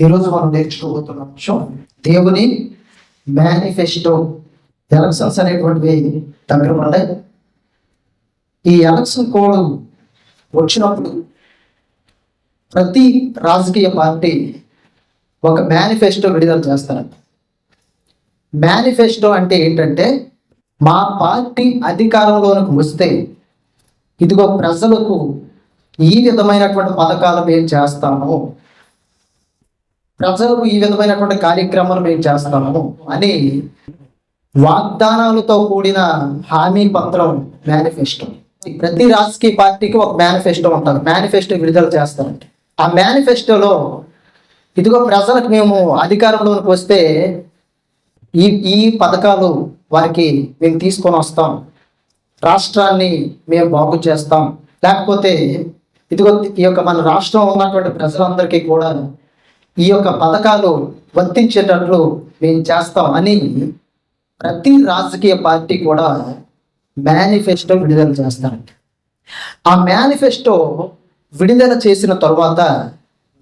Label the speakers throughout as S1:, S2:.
S1: ఈరోజు మనం నేర్చుకోబోతున్న అంశం దేవుని మేనిఫెస్టో. ఎలక్షన్స్ అనేటువంటివి దగ్గర పడ్డాయి. ఈ ఎలక్షన్ కోడ్ వచ్చినప్పుడు ప్రతి రాజకీయ పార్టీ ఒక మేనిఫెస్టో విడుదల చేస్తారంట. మేనిఫెస్టో అంటే ఏంటంటే, మా పార్టీ అధికారంలోకి వస్తే ఇదిగో ప్రజలకు ఈ విధమైనటువంటి పథకాలు మేము చేస్తాము, ప్రజలకు ఈ విధమైనటువంటి కార్యక్రమాలు మేము చేస్తాము అని వాగ్దానాలతో కూడిన హామీ పత్రం మేనిఫెస్టో. ప్రతి రాజకీయ పార్టీకి ఒక మేనిఫెస్టో ఉంటుంది. మేనిఫెస్టో విడుదల చేస్తారంటే ఆ మేనిఫెస్టోలో ఇదిగో ప్రజలకు మేము అధికారంలోకి వస్తే ఈ ఈ పథకాలు వారికి మేము తీసుకొని వస్తాం, రాష్ట్రాన్ని మేము బాగు చేస్తాం, లేకపోతే ఇదిగో ఈ యొక్క మన రాష్ట్రంలో ఉన్నటువంటి ప్రజలందరికీ కూడా ఈ యొక్క పథకాలు వర్తించేటట్లు మేము చేస్తాం అని ప్రతి రాజకీయ పార్టీ కూడా మేనిఫెస్టో విడుదల చేస్తారంట. ఆ మేనిఫెస్టో విడుదల చేసిన తర్వాత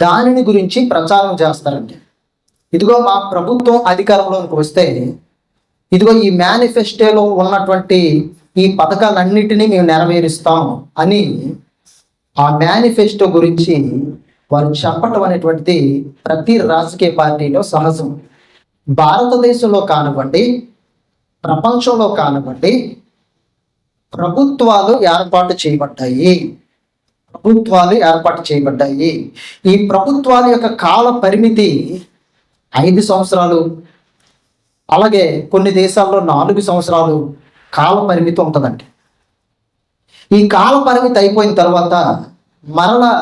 S1: దానిని గురించి ప్రచారం చేస్తారండి. ఇదిగో మా ప్రభుత్వం అధికారంలోకి వస్తే ఇదిగో ఈ మేనిఫెస్టోలో ఉన్నటువంటి ఈ పథకాలన్నిటినీ మేము నెరవేరుస్తాం అని ఆ మేనిఫెస్టో గురించి వారు చెప్పటం అనేటువంటిది ప్రతి రాజకీయ పార్టీలో సహజం. భారతదేశంలో కానివ్వండి, ప్రపంచంలో కానివ్వండి, ప్రభుత్వాలు ఏర్పాటు చేయబడ్డాయి. ఈ ప్రభుత్వాల యొక్క కాల పరిమితి 5 సంవత్సరాలు, అలాగే కొన్ని దేశాల్లో 4 సంవత్సరాలు కాల పరిమితి ఉంటుందండి. ఈ కాల పరిమితి అయిపోయిన తర్వాత మరలా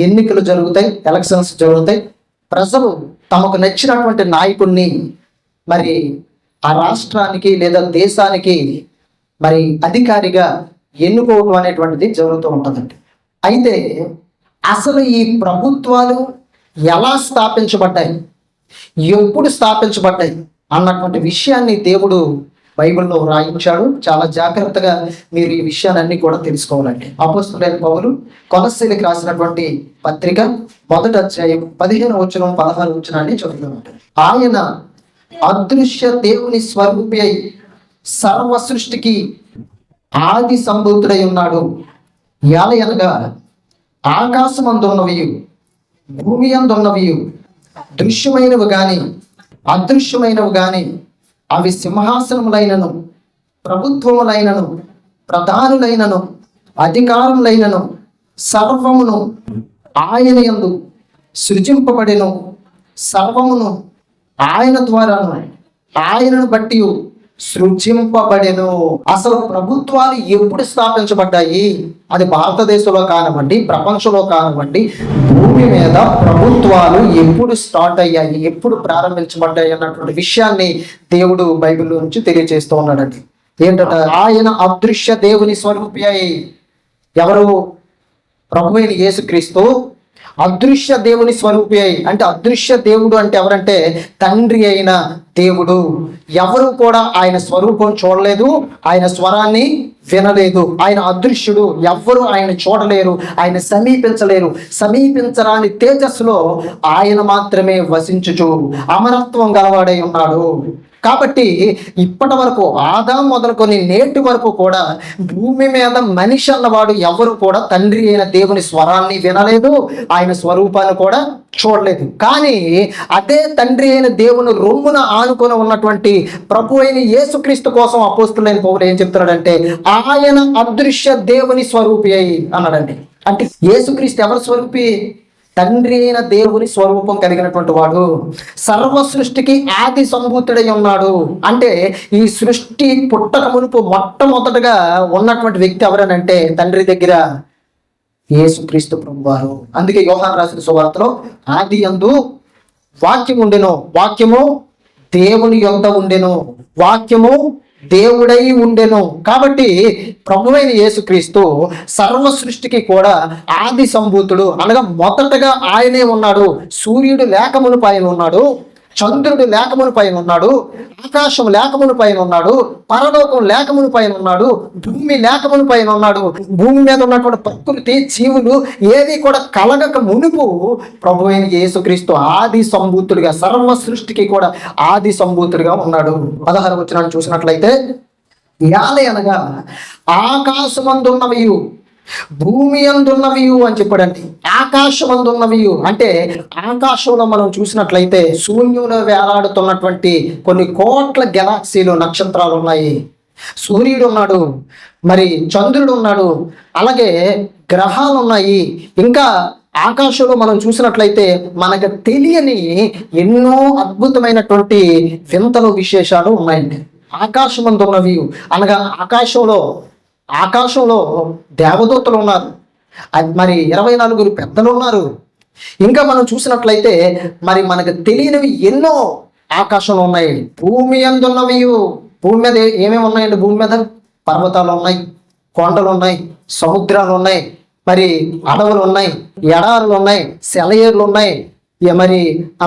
S1: ఎన్నికలు జరుగుతాయి, ఎలక్షన్స్ జరుగుతాయి. ప్రజలు తమకు నచ్చినటువంటి నాయకుడిని మరి ఆ రాష్ట్రానికి లేదా దేశానికి మరి అధికారిగా ఎన్నుకోవడం అనేటువంటిది జరుగుతూ ఉంటుందండి. అయితే అసలు ఈ ప్రభుత్వాలు ఎలా స్థాపించబడ్డాయి, ఎప్పుడు స్థాపించబడ్డాయి అన్నటువంటి విషయాన్ని దేవుడు బైబిల్లో రాయించాడు. చాలా జాగ్రత్తగా మీరు ఈ విషయాలన్నీ కూడా తెలుసుకోవాలండి. అపోస్తలుడైన పౌలు కొలస్సీలకు రాసినటువంటి పత్రిక 1వ అధ్యాయం 15వ వచనం 16వ వచనాన్ని చదువుతామండి. ఆయన అదృశ్య దేవుని స్వరూపి అయి సర్వ సృష్టికి ఆది సంభూతుడై ఉన్నాడు. ఎలయనగా ఆకాశమందున్నవి, భూమి అందున్నవి, దృశ్యమైనవి గాని అదృశ్యమైనవి గాని, అవి సింహాసనములైనను, ప్రభుత్వములైనను, ప్రధానులైనను, అధికారములైనను సర్వమును ఆయన యందు సృజింపబడెను. సర్వమును ఆయన ద్వారాను ఆయనను బట్టి సృజింపబడెను. అసలు ప్రభుత్వాలు ఎప్పుడు స్థాపించబడ్డాయి? అది భారతదేశంలో కానివ్వండి, ప్రపంచంలో కానివ్వండి, భూమి మీద ప్రభుత్వాలు ఎప్పుడు స్టార్ట్ అయ్యాయి, ఎప్పుడు ప్రారంభించబడ్డాయి అన్నటువంటి విషయాన్ని దేవుడు బైబిల్లో నుంచి తెలియజేస్తూ ఉన్నాడండి. ఏంటంటే, ఆయన అదృశ్య దేవుని స్వరూపి అయి, ఎవరు? ప్రభువైన యేసుక్రీస్తు అదృశ్య దేవుని స్వరూపి అయి. అంటే అదృశ్య దేవుడు అంటే ఎవరంటే తండ్రి అయిన దేవుడు. ఎవరు కూడా ఆయన స్వరూపం చూడలేదు, ఆయన స్వరాన్ని వినలేదు. ఆయన అదృశ్యుడు, ఎవ్వరు ఆయన చూడలేరు, ఆయన సమీపించలేరు. సమీపించరాని తేజస్సులో ఆయన మాత్రమే వసించుచు అమరత్వం గలవాడై ఉన్నాడు. కాబట్టి ఇప్పటి వరకు ఆదాం మొదలుకొని నేటి వరకు కూడా భూమి మీద మనిషి అన్నవాడు ఎవరు కూడా తండ్రి అయిన దేవుని స్వరాన్ని వినలేదు, ఆయన స్వరూపాన్ని కూడా చూడలేదు. కానీ అదే తండ్రి అయిన దేవుని రొమ్మున ఆనుకొని ఉన్నటువంటి ప్రభు అయిన యేసుక్రీస్తు కోసం అపోస్తలుడైన పౌలు ఏం చెప్తున్నాడంటే, ఆయన అదృశ్య దేవుని స్వరూపి అయి అన్నాడండి. అంటే యేసుక్రీస్తు ఎవరి స్వరూపి? తండ్రి అయిన దేవుని స్వరూపం కలిగినటువంటి వాడు. సర్వ సృష్టికి ఆది సంభూతుడై ఉన్నాడు. అంటే ఈ సృష్టి పుట్టక మునుపు మొట్టమొదటగా ఉన్నటువంటి వ్యక్తి ఎవరనంటే తండ్రి దగ్గర యేసుక్రీస్తు ప్రభువారు. అందుకే యోహాను రాసిన సువార్తలో ఆది యందు వాక్యం ఉండెను, వాక్యము దేవుని యొద్ద ఉండెను, వాక్యము దేవుడై ఉండెను. కాబట్టి ప్రభువైన యేసుక్రీస్తు సర్వ సృష్టికి కూడా ఆది సంభూతుడు, అనగా మొదటగా ఆయనే ఉన్నాడు. సూర్యుడు లేక మునుపు ఆయన ఉన్నాడు, చంద్రుడు లేఖముని పైన ఉన్నాడు, ఆకాశం లేఖముని పైన ఉన్నాడు, పరలోకం లేఖముని పైన ఉన్నాడు, భూమి లేఖముని పైన ఉన్నాడు. భూమి మీద ఉన్నటువంటి ప్రకృతి జీవులు ఏది కూడా కలగక మునుపు ప్రభు అయిన యేసుక్రీస్తు ఆది సంభూతుడిగా, సర్వ సృష్టికి కూడా ఆది సంభూతుడిగా ఉన్నాడు. 16వ వచనాన్ని చూసినట్లయితే, యాలే అనగా ఆకాశమందున్నవియు భూమి అందున్నవియు అని చెప్పాడండి. ఆకాశమందున్నవియు అంటే ఆకాశంలో మనం చూసినట్లయితే శూన్యంలో వేలాడుతున్నటువంటి కొన్ని కోట్ల గెలాక్సీలు, నక్షత్రాలు ఉన్నాయి. సూర్యుడు ఉన్నాడు, మరి చంద్రుడు ఉన్నాడు, అలాగే గ్రహాలు ఉన్నాయి. ఇంకా ఆకాశంలో మనం చూసినట్లయితే మనకు తెలియని ఎన్నో అద్భుతమైనటువంటి వింతలు, విశేషాలు ఉన్నాయండి. ఆకాశమందున్నవి అనగా ఆకాశంలో దేవదూతలు ఉన్నారు, మరి 24 పెద్దలు ఉన్నారు. ఇంకా మనం చూసినట్లయితే మరి మనకు తెలియనివి ఎన్నో ఆకాశంలో ఉన్నాయి. భూమి అందున్నవి, భూమి మీద ఏమేమి ఉన్నాయండి? భూమి మీద పర్వతాలు ఉన్నాయి, కొండలు ఉన్నాయి, సముద్రాలు ఉన్నాయి, మరి అడవులు ఉన్నాయి, ఎడారులు ఉన్నాయి, సెలయేర్లు ఉన్నాయి,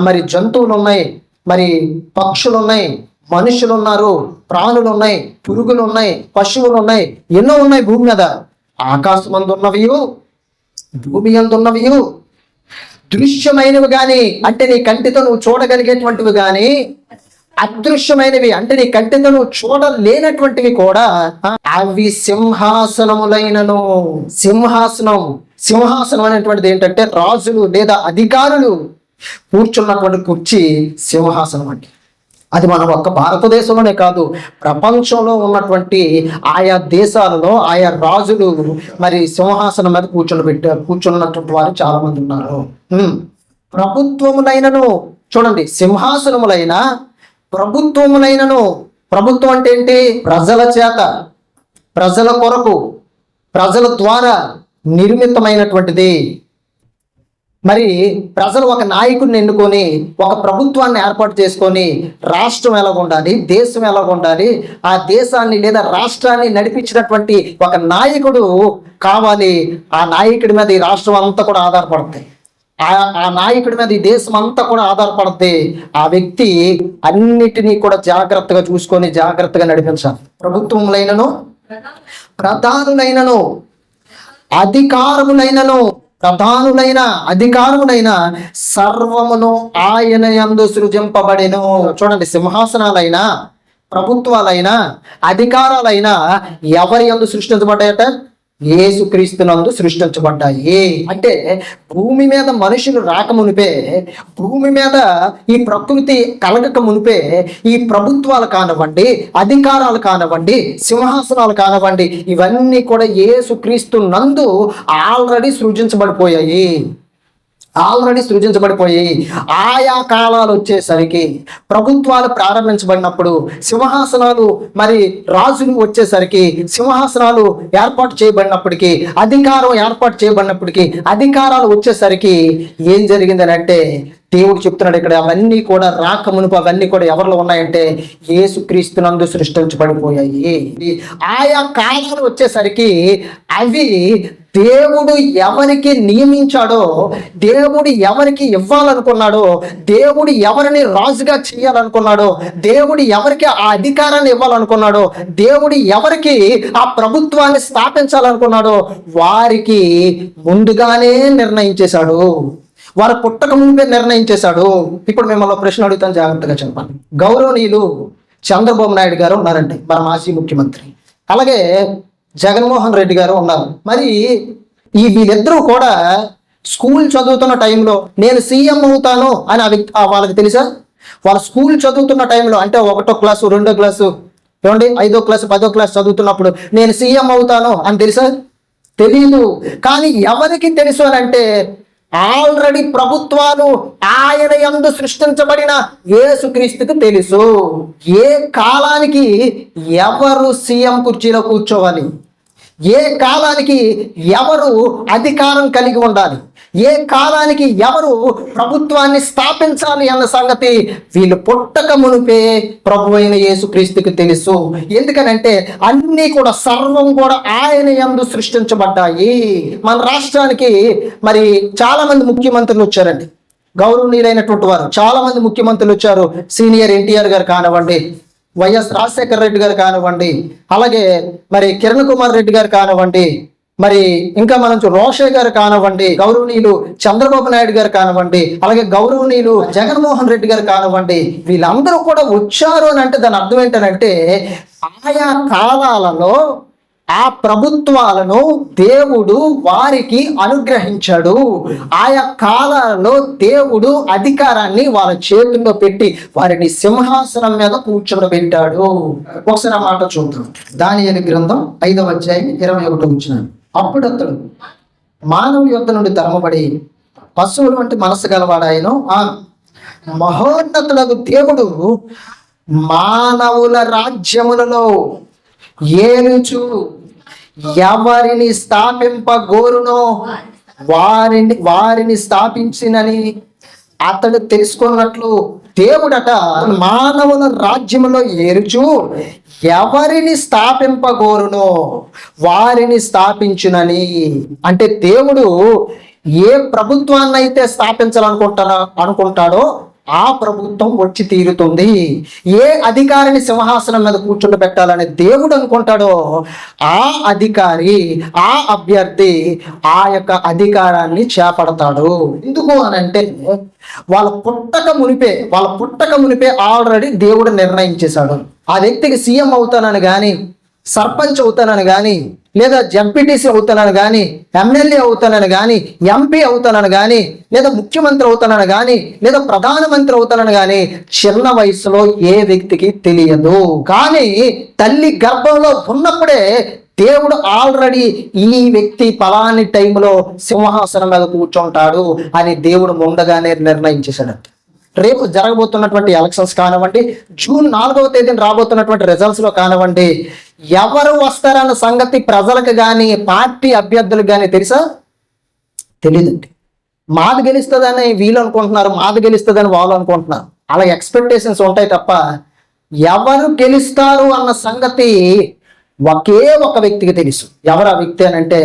S1: మరి జంతువులు ఉన్నాయి, మరి పక్షులు ఉన్నాయి, మనుషులు ఉన్నారు, ప్రాణులు ఉన్నాయి, పురుగులు ఉన్నాయి, పశువులు ఉన్నాయి, ఎన్నో ఉన్నాయి భూమి మీద. ఆకాశం అందున్నవి, భూమి అందున్నవి దృశ్యమైనవి కానీ అంటే నీ కంటితో నువ్వు చూడగలిగేటువంటివి కానీ, అదృశ్యమైనవి అంటే నీ కంటితో నువ్వు చూడలేనటువంటివి కూడా అవి సింహాసనములైనను. సింహాసనం అనేటువంటిది ఏంటంటే రాజులు లేదా అధికారులు కూర్చున్నటువంటి కుర్చీ సింహాసనం అంటే. అది మన ఒక్క భారతదేశంలోనే కాదు, ప్రపంచంలో ఉన్నటువంటి ఆయా దేశాలలో ఆయా రాజులు మరి సింహాసనం మీద కూర్చున్నటువంటి వారు చాలా మంది ఉన్నారు. ప్రభుత్వములైనను చూడండి, సింహాసనములైన ప్రభుత్వములైనను. ప్రభుత్వం అంటే ఏంటి? ప్రజల చేత, ప్రజల కొరకు, ప్రజల ద్వారా నిర్మితమైనటువంటిది. మరి ప్రజలు ఒక నాయకుడిని ఎన్నుకొని ఒక ప్రభుత్వాన్ని ఏర్పాటు చేసుకొని రాష్ట్రం ఎలా ఉండాలి, దేశం ఎలా ఉండాలి, ఆ దేశాన్ని లేదా రాష్ట్రాన్ని నడిపించినటువంటి ఒక నాయకుడు కావాలి. ఆ నాయకుడి మీద ఈ రాష్ట్రం అంతా కూడా ఆధారపడుతుంది, ఆ నాయకుడి మీద ఈ దేశం అంతా కూడా ఆధారపడుతుంది. ఆ వ్యక్తి అన్నిటినీ కూడా జాగ్రత్తగా చూసుకొని జాగ్రత్తగా నడిపించాలి. ప్రభుత్వములైనను, ప్రధానులైనను, అధికారములైనను, ప్రధానులైన అధికారములైన సర్వమును ఆయన యందు సృజింపబడెను. చూడండి, సింహాసనాలైనా, ప్రభుత్వాలైనా, అధికారాలైనా ఎవరి యందు సృష్టించబడ్డాయట? యేసుక్రీస్తునందు సృష్టించబడ్డాయి. అంటే భూమి మీద మనుషులు రాకమునిపే, భూమి మీద ఈ ప్రకృతి కలగక మునిపే ఈ ప్రభుత్వాలు కానివ్వండి, అధికారాలు కానివ్వండి, సింహాసనాలు కానివ్వండి, ఇవన్నీ కూడా యేసుక్రీస్తునందు ఆల్రెడీ సృజించబడిపోయాయి. ఆయా కాలాలు వచ్చేసరికి, ప్రభుత్వాలు ప్రారంభించబడినప్పుడు, సింహాసనాలు మరి రాజులు వచ్చేసరికి, సింహాసనాలు ఏర్పాటు చేయబడినప్పటికీ, అధికారం ఏర్పాటు చేయబడినప్పటికీ, అధికారాలు వచ్చేసరికి ఏం జరిగిందని అంటే దేవుడు చెప్తున్నాడు ఇక్కడ, అవన్నీ కూడా రాకమునుపు అవన్నీ కూడా ఎవరిలో ఉన్నాయంటే యేసుక్రీస్తునందు సృష్టించబడిపోయాయి. ఆయా కాలాలు వచ్చేసరికి అవి దేవుడు ఎవరికి నియమించాడో, దేవుడు ఎవరికి ఇవ్వాలనుకున్నాడో, దేవుడు ఎవరిని రాజుగా చేయాలనుకున్నాడో, దేవుడు ఎవరికి ఆ అధికారాన్ని ఇవ్వాలనుకున్నాడో, దేవుడు ఎవరికి ఆ ప్రభుత్వాన్ని స్థాపించాలనుకున్నాడో వారికి ముందుగానే నిర్ణయించేశాడు. వారు పుట్టక ముందే నిర్ణయించేశాడు. ఇప్పుడు మిమ్మల్ని ప్రశ్న అడుగుతాను, జాగ్రత్తగా చెప్పండి. గౌరవనీయులు చంద్రబాబు నాయుడు గారు ఉన్నారండి, మన మాజీ ముఖ్యమంత్రి. అలాగే జగన్మోహన్ రెడ్డి గారు ఉన్నారు. మరి వీళ్ళిద్దరూ కూడా స్కూల్ చదువుతున్న టైంలో నేను సీఎం అవుతాను అని వాళ్ళకి తెలుసా? వాళ్ళ స్కూల్ చదువుతున్న టైంలో అంటే 1వ క్లాసు, 2వ క్లాసు, 5వ క్లాసు, 10వ క్లాసు చదువుతున్నప్పుడు నేను సీఎం అవుతాను అని తెలుసా? తెలీదు. కానీ ఎవరికి తెలుసు అని అంటే ఆల్రెడీ ప్రభుత్వాలు ఆయన యందు సృష్టించబడిన యేసుక్రీస్తుకు తెలుసు. ఏ కాలానికి ఎవరు సీఎం కుర్చీలో కూర్చోవాలి, ఏ కాలానికి ఎవరు అధికారం కలిగి ఉండాలి, ఏ కాలానికి ఎవరు ప్రభుత్వాన్ని స్థాపించాలి అన్న సంగతి వీళ్ళు పుట్టక మునిపే ప్రభు అయిన యేసుక్రీస్తుకు తెలుసు. ఎందుకనంటే అన్నీ కూడా సర్వం కూడా ఆయన యందు సృష్టించబడ్డాయి. మన రాష్ట్రానికి మరి చాలా మంది ముఖ్యమంత్రులు వచ్చారండి. గౌరవనీయులైనటువంటి వారు చాలా మంది ముఖ్యమంత్రులు వచ్చారు. సీనియర్ ఎన్టీఆర్ గారు కానివ్వండి, వైఎస్ రాజశేఖర రెడ్డి గారు కానివ్వండి, అలాగే మరి కిరణ్ కుమార్ రెడ్డి గారు కానివ్వండి, మరి ఇంకా మనం రోషయ్య గారు కానివ్వండి, గౌరవనీయులు చంద్రబాబు నాయుడు గారు కానివ్వండి, అలాగే గౌరవనీయులు జగన్మోహన్ రెడ్డి గారు కానివ్వండి, వీళ్ళందరూ కూడా వచ్చారు అని అంటే దాని అర్థం ఏంటంటే ఆయా కాలాలలో ఆ ప్రభుత్వాలను దేవుడు వారికి అనుగ్రహించాడు. ఆయా కాలాలలో దేవుడు అధికారాన్ని వాళ్ళ చేతుల్లో పెట్టి వారిని సింహాసనం మీద కూర్చోబెట్టాడు. ఒకసారి ఆ మాట చూద్దాం. దానియేలు గ్రంథం 5వ అధ్యాయం 21వ వచనం. అప్పుడు అతడు మానవుల యొద్ద నుండి తరమబడి పశువుల వంటి మనసు గలవాడాయను. మహోన్నతులకు దేవుడు మానవుల రాజ్యములలో ఏలుచు ఎవరిని స్థాపింపగోరునో వారిని స్థాపించినని అతడు తెలుసుకున్నట్లు దేవుడట మానవుల రాజ్యములో ఏరుచు ఎవరిని స్థాపింపగోరునో వారిని స్థాపించునని. అంటే దేవుడు ఏ ప్రభుత్వాన్ని అయితే అనుకుంటాడో ఆ ప్రభుత్వం వచ్చి తీరుతుంది. ఏ అధికారిని సింహాసనం మీద కూర్చుండబెట్టాలని దేవుడు అనుకుంటాడో ఆ అధికారి, ఆ అభ్యర్థి ఆ యొక్క అధికారాన్ని చేపడతాడు. ఎందుకు అనంటే వాళ్ళ పుట్టక మునిపే ఆల్రెడీ దేవుడు నిర్ణయించేశాడు. ఆ వ్యక్తికి సీఎం అవుతానని కానీ, సర్పంచ్ అవుతానని కానీ, లేదా జంపీటీసీ అవుతానని కానీ, ఎమ్మెల్యే అవుతానని కానీ, ఎంపీ అవుతానని కానీ, లేదా ముఖ్యమంత్రి అవుతానని కానీ, లేదా ప్రధానమంత్రి అవుతానని కానీ చిన్న వయసులో ఏ వ్యక్తికి తెలియదు. కానీ తల్లి గర్భంలో ఉన్నప్పుడే దేవుడు ఆల్రెడీ ఈ వ్యక్తి పలాని టైంలో సింహాసనం మీద కూర్చుంటాడు అని దేవుడు ముందుగానే నిర్ణయించేశాడు. రేపు జరగబోతున్నటువంటి ఎలక్షన్స్ కానివ్వండి, జూన్ 4వ తేదీన రాబోతున్నటువంటి రిజల్ట్స్ లో కానివ్వండి, ఎవరు వస్తారన్న సంగతి ప్రజలకు కానీ పార్టీ అభ్యర్థులకు కానీ తెలుసా? తెలియదండి. మాది గెలుస్తుందని వీళ్ళు అనుకుంటున్నారు, మాది గెలుస్తుందని వాళ్ళు అనుకుంటున్నారు. అలా ఎక్స్పెక్టేషన్స్ ఉంటాయి తప్ప ఎవరు గెలుస్తారు అన్న సంగతి ఒకే ఒక వ్యక్తికి తెలుసు. ఎవరు ఆ వ్యక్తి అని అంటే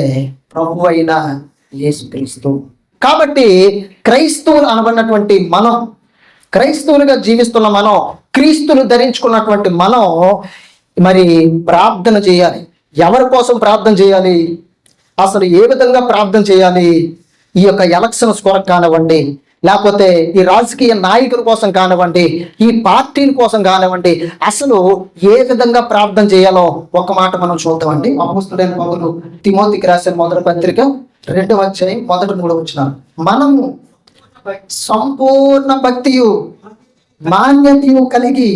S1: ప్రభు అయిన యేసుక్రీస్తు. కాబట్టి క్రైస్తవులు అనబడినటువంటి మనం, క్రైస్తవులుగా జీవిస్తున్న మనం, క్రీస్తులు ధరించుకున్నటువంటి మనం మరి ప్రార్థన చేయాలి. ఎవరి కోసం ప్రార్థన చేయాలి? అసలు ఏ విధంగా ప్రార్థన చేయాలి? ఈ యొక్క ఎలక్షన్స్ కొరకు కానివ్వండి, లేకపోతే ఈ రాజకీయ నాయకుల కోసం కానివ్వండి, ఈ పార్టీల కోసం కానివ్వండి, అసలు ఏ విధంగా ప్రార్థన చేయాలో ఒక మాట మనం చూద్దామండి. అపోస్తలుడైన పౌలు తిమోతికి రాసిన మొదటి పత్రిక 2వ అధ్యాయం 1-3 వచనాలు. మనము సంపూర్ణ భక్తియు మాన్యతయు కలిగి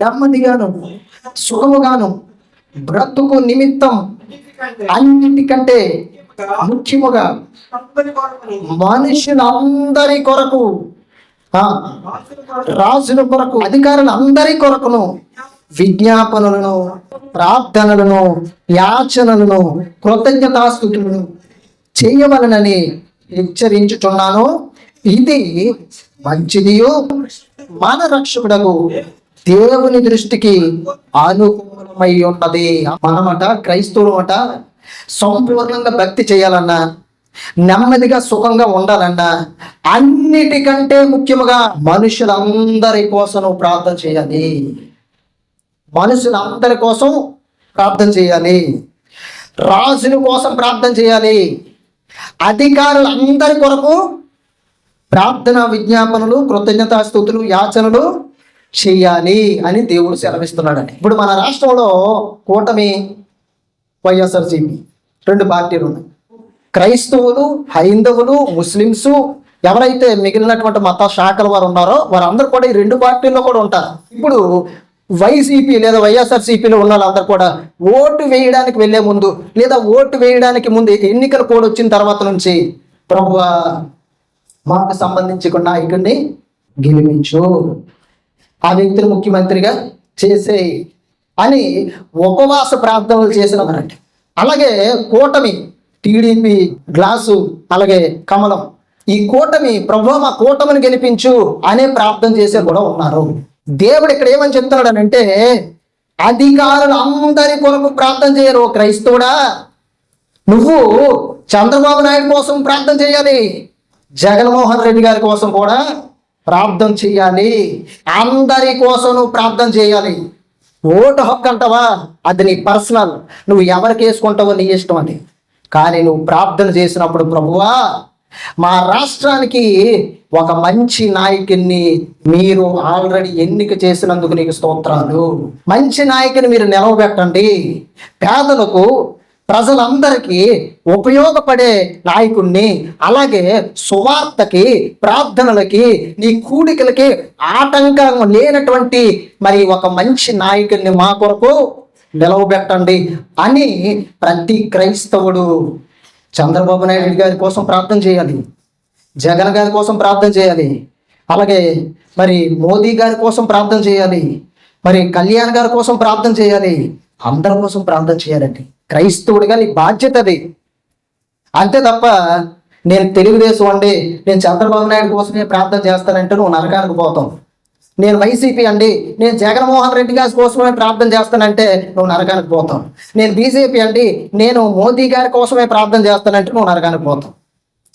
S1: నెమ్మదిగాను సుఖముగాను బ్రతుకు నిమిత్తం అన్నిటికంటే ముఖ్యముగా మనుషులందరి కొరకు, రాజుల కొరకు, అధికారులందరి కొరకును విజ్ఞాపనలను, ప్రార్థనలను, యాచనలను, కృతజ్ఞతాస్తుతులను చేయవలనని హెచ్చరించుచున్నాను. ఇది మంచిదియు మన రక్షకుడకు దేవుని దృష్టికి అనుకూలమై ఉన్నది. మనమట క్రైస్తవులు అట సంపూర్ణంగా భక్తి చేయాలన్నా, నెమ్మదిగా సుఖంగా ఉండాలన్నా, అన్నిటికంటే ముఖ్యముగా మనుషులందరి కోసం ప్రార్థన చేయాలి. మనుషులందరి కోసం ప్రార్థన చేయాలి. రాజుల కోసం ప్రార్థన చేయాలి. అధికారులందరి కొరకు ప్రార్థన, విజ్ఞాపనలు, కృతజ్ఞతాస్తుతులు, యాచనలు చేయాలి అని దేవుడు సెలవిస్తున్నాడండి. ఇప్పుడు మన రాష్ట్రంలో కూటమి, వైఎస్ఆర్సీపీ 2 పార్టీలు ఉన్నాయి. క్రైస్తవులు, హైందవులు, ముస్లిమ్స్, ఎవరైతే మిగిలినటువంటి మత శాఖల వారు ఉన్నారో వారందరూ కూడా ఈ 2 పార్టీల్లో కూడా ఉంటారు. ఇప్పుడు వైసీపీ లేదా వైఎస్ఆర్సీపీలో ఉన్న వాళ్ళందరూ కూడా ఓటు వేయడానికి వెళ్లే ముందు, లేదా ఓటు వేయడానికి ముందు, ఎన్నికల కోడ్ వచ్చిన తర్వాత నుంచి ప్రభువా మాకు సంబంధించిన నాయకుడిని గెలిపించు, ఆ వ్యక్తిని ముఖ్యమంత్రిగా చేసే అని ఉపవాస ప్రార్థనలు చేసినారంటే. అలాగే కూటమి, టీడీపీ, గ్లాసు, అలాగే కమలం, ఈ కూటమి ప్రభువా మా కూటమిని గెలిపించు అనే ప్రార్థన చేసే కూడా ఉన్నారు. దేవుడు ఇక్కడ ఏమని చెప్తున్నాడు అని అంటే, అధికారులు అందరి కొరకు ప్రార్థన చేయరు. క్రైస్తవుడా, నువ్వు చంద్రబాబు నాయుడు కోసం ప్రార్థన చేయాలి, జగన్మోహన్ రెడ్డి గారి కోసం కూడా ప్రార్థన చేయాలి. అందరి కోసం నువ్వు ప్రార్థన చేయాలి. ఓటు హక్కు అంటావా, అది నీ పర్సనల్, నువ్వు ఎవరికి వేసుకుంటావో నీ ఇష్టం అది. కానీ నువ్వు ప్రార్థన చేసినప్పుడు, ప్రభువా మా రాష్ట్రానికి ఒక మంచి నాయకుడిని మీరు ఆల్రెడీ ఎన్నిక చేసినందుకు నీకు స్తోత్రాలు. మంచి నాయకుని మీరు నిలవబెట్టండి. పేదలకు, ప్రజలందరికీ ఉపయోగపడే నాయకుడిని, అలాగే సువార్తకి, ప్రార్థనలకి, నీ కూడికలకి ఆటంకం లేనటువంటి మరి ఒక మంచి నాయకుడిని మా కొరకు నిలవబెట్టండి అని ప్రతి క్రైస్తవుడు చంద్రబాబు నాయుడు గారి కోసం ప్రార్థన చేయాలి, జగన్ గారి కోసం ప్రార్థన చేయాలి, అలాగే మరి మోదీ గారి కోసం ప్రార్థన చేయాలి, మరి కళ్యాణ్ గారి కోసం ప్రార్థన చేయాలి. అందరి కోసం ప్రార్థన చేయాలండి. క్రైస్తవుడిగా నీ బాధ్యత అది. అంతే తప్ప నేను తెలుగుదేశం అండి, నేను చంద్రబాబు నాయుడు కోసమే ప్రార్థన చేస్తానంటే నువ్వు నరకానికి పోతావు. నేను వైసీపీ అండి, నేను జగన్మోహన్ రెడ్డి గారి కోసమే ప్రార్థన చేస్తానంటే నువ్వు నరకానికి పోతావు. నేను బీజేపీ అండి, నేను మోదీ గారి కోసమే ప్రార్థన చేస్తానంటే నువ్వు నరకానికి పోతావు.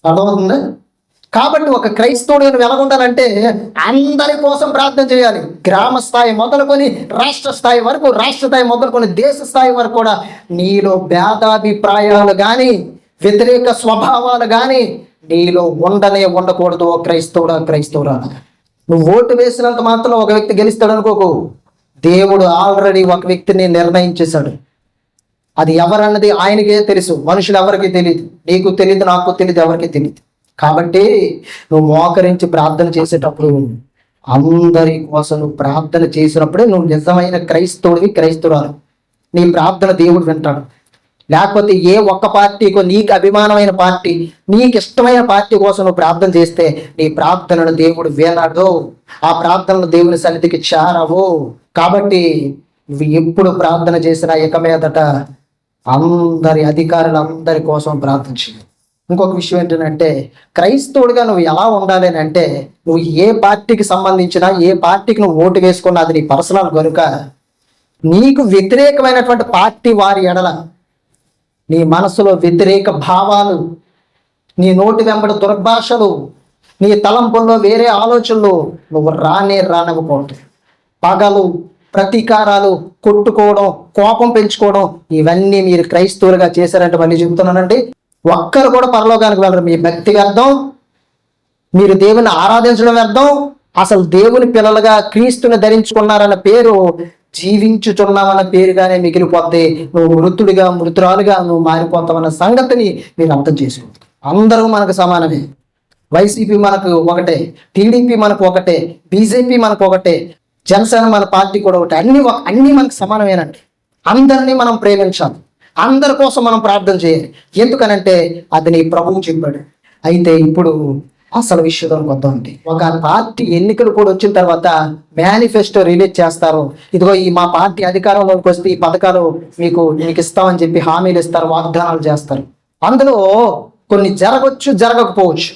S1: అర్థమవుతుందా? కాబట్టి ఒక క్రైస్తవుడు నువ్వు ఎలాగుండాలంటే అందరి కోసం ప్రార్థన చేయాలి. గ్రామ స్థాయి మొదలుకొని రాష్ట్ర స్థాయి వరకు, రాష్ట్ర స్థాయి మొదలుకొని దేశ స్థాయి వరకు కూడా నీలో భేదాభిప్రాయాలు కానీ, వ్యతిరేక స్వభావాలు కానీ నీలో ఉండకూడదు. ఓ క్రైస్తవుడా, క్రైస్తవురా, నువ్వు ఓటు వేసినంత మాత్రం ఒక వ్యక్తి గెలుస్తాడు అనుకోకు. దేవుడు ఆల్రెడీ ఒక వ్యక్తిని నిర్ణయించేశాడు. అది ఎవరన్నది ఆయనకే తెలుసు, మనుషులు ఎవరికి తెలియదు. నీకు తెలియదు, నాకు తెలియదు, ఎవరికి తెలియదు. కాబట్టి నువ్వు మోకరించి ప్రార్థన చేసేటప్పుడు, అందరి కోసం నువ్వు ప్రార్థన చేసినప్పుడే నువ్వు నిజమైన క్రైస్తవుడివి, క్రైస్తవురాలు. నీ ప్రార్థన దేవుడు వింటాడు. లేకపోతే ఏ ఒక్క పార్టీకో, నీకు అభిమానమైన పార్టీ, నీకు ఇష్టమైన పార్టీ కోసం నువ్వు ప్రార్థన చేస్తే నీ ప్రార్థనను దేవుడు వినడు. ఆ ప్రార్థనలు దేవుని సన్నిధికి చేరవు. కాబట్టి నువ్వు ఎప్పుడు ప్రార్థన చేసినా ఇక మీదట అందరి అధికారులందరి కోసం ప్రార్థన చేయాలి. ఇంకొక విషయం ఏంటంటే, క్రైస్తవుడిగా నువ్వు ఎలా ఉండాలి అని అంటే, నువ్వు ఏ పార్టీకి సంబంధించినా, ఏ పార్టీకి నువ్వు ఓటు వేసుకున్నా అది నీ పర్సనల్ కనుక, నీకు వ్యతిరేకమైనటువంటి పార్టీ వారి ఎడల నీ మనసులో వ్యతిరేక భావాలు, నీ నోటి వెంబడి దుర్భాషలు, నీ తలంపుల్లో వేరే ఆలోచనలు నువ్వు రానివ్వకూడదు. పగలు, ప్రతీకారాలు, కొట్టుకోవడం, కోపం పెంచుకోవడం, ఇవన్నీ మీరు క్రైస్తవులుగా చేశారంటే మళ్ళీ చెబుతున్నానండి, ఒక్కరు కూడా పరలోకానికి వెళ్ళరు. మీ భక్తి వ్యర్థం, మీరు దేవుని ఆరాధించడం వ్యర్థం. అసలు దేవుని పిల్లలుగా క్రీస్తుని ధరించుకున్నారన్న పేరు జీవించుచున్నామన్న పేరుగానే మిగిలిపోతే నువ్వు మృతుడిగా, మృతురాలుగా నువ్వు మారిపోతావన్న సంగతిని మీరు అర్థం చేసుకోండి. అందరూ మనకు సమానమే. వైసీపీ మనకు ఒకటే, టీడీపీ మనకు ఒకటే, బీజేపీ మనకు ఒకటే, జనసేన మన పార్టీ కూడా ఒకటే. అన్నీ మనకు సమానమేనండి. అందరినీ మనం ప్రేమించాలి, అందరి కోసం మనం ప్రార్థన చేయాలి. ఎందుకనంటే అది నీ ప్రభువు చెప్పాడు. అయితే ఇప్పుడు అసలు విషయంలోకి వద్దామండి. ఒక పార్టీ ఎన్నికలు కూడా వచ్చిన తర్వాత మేనిఫెస్టో రిలీజ్ చేస్తారు. ఇదిగో ఈ మా పార్టీ అధికారంలోకి వస్తే ఈ పథకాలు మీకు ఇస్తామని చెప్పి హామీలు ఇస్తారు, వాగ్దానాలు చేస్తారు. అందులో కొన్ని జరగవచ్చు, జరగకపోవచ్చు,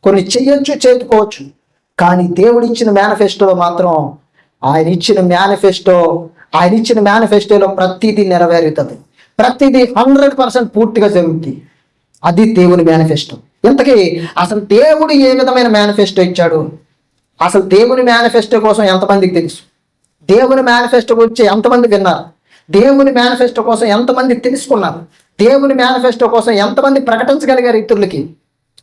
S1: కొన్ని చెయ్యొచ్చు, చేయకపోవచ్చు. కానీ దేవుడు ఇచ్చిన మేనిఫెస్టోలో మాత్రం ఆయన ఇచ్చిన మేనిఫెస్టోలో ప్రతిదీ నెరవేరుతుంది. ప్రతిదీ 100% పూర్తిగా జరుగుతుంది. అది దేవుని మేనిఫెస్టో. ఇంతకీ అసలు దేవుడు ఏ విధమైన మేనిఫెస్టో ఇచ్చాడు? అసలు దేవుని మేనిఫెస్టో కోసం ఎంతమందికి తెలుసు? దేవుని మేనిఫెస్టో గురించి ఎంతమంది విన్నారు? దేవుని మేనిఫెస్టో కోసం ఎంతమంది తెలుసుకున్నారు? దేవుని మేనిఫెస్టో కోసం ఎంతమంది ప్రకటించగలిగారు ఇతరులకి?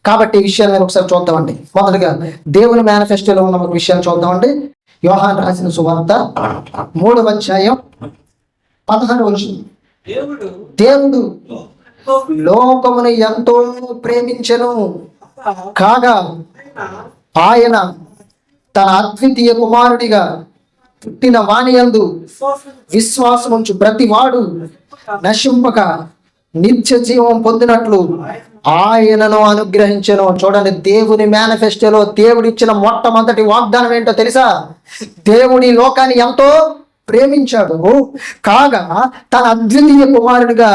S1: కాబట్టి ఈ విషయాన్ని ఒకసారి చూద్దామండి. మొదటగా దేవుని మేనిఫెస్టోలో ఉన్న ఒక విషయాన్ని చూద్దామండి. యోహాను రాసిన సువార్త 3వ అధ్యాయం 16వ వచనం. దేవుడు లోకమును ఎంతో ప్రేమించెను, కాగా ఆయన తన అద్వితీయ కుమారుడిగా పుట్టిన వానియందు విశ్వాసముంచు ప్రతి వాడు నశింపక నిత్య జీవం పొందినట్లు ఆయనను అనుగ్రహించెను. చూడండి, దేవుని మేనిఫెస్టోలో దేవుడిచ్చిన మొట్టమొదటి వాగ్దానం ఏంటో తెలుసా? దేవుడి లోకాన్ని ఎంతో ప్రేమించాడు, కాగా తన అద్వితీయ కుమారుడిగా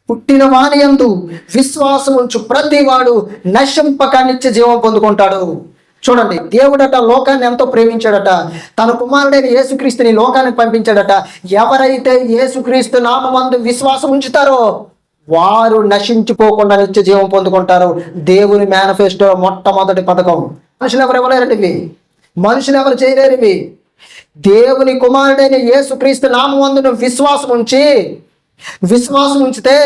S1: పుట్టిన వానియందు విశ్వాసం ఉంచు ప్రతి వాడు నశింపక నిత్య జీవం పొందుకుంటాడు. చూడండి, దేవుడట లోకాన్ని ఎంతో ప్రేమించాడట, తన కుమారుడైన యేసుక్రీస్తుని లోకానికి పంపించాడట. ఎవరైతే యేసుక్రీస్తు నామమందు విశ్వాసం ఉంచుతారో వారు నశించిపోకుండా నిత్య జీవం పొందుకుంటారు. దేవుని మేనిఫెస్టో మొట్టమొదటి పథకం. మనుషులు ఎవరు ఇవ్వలేరు ఇవి, మనుషులు ఎవరు చేయలేరు ఇవి. దేవుని కుమారుడైన యేసుక్రీస్తు నామమందు నువ్వు విశ్వాసం ఉంచితే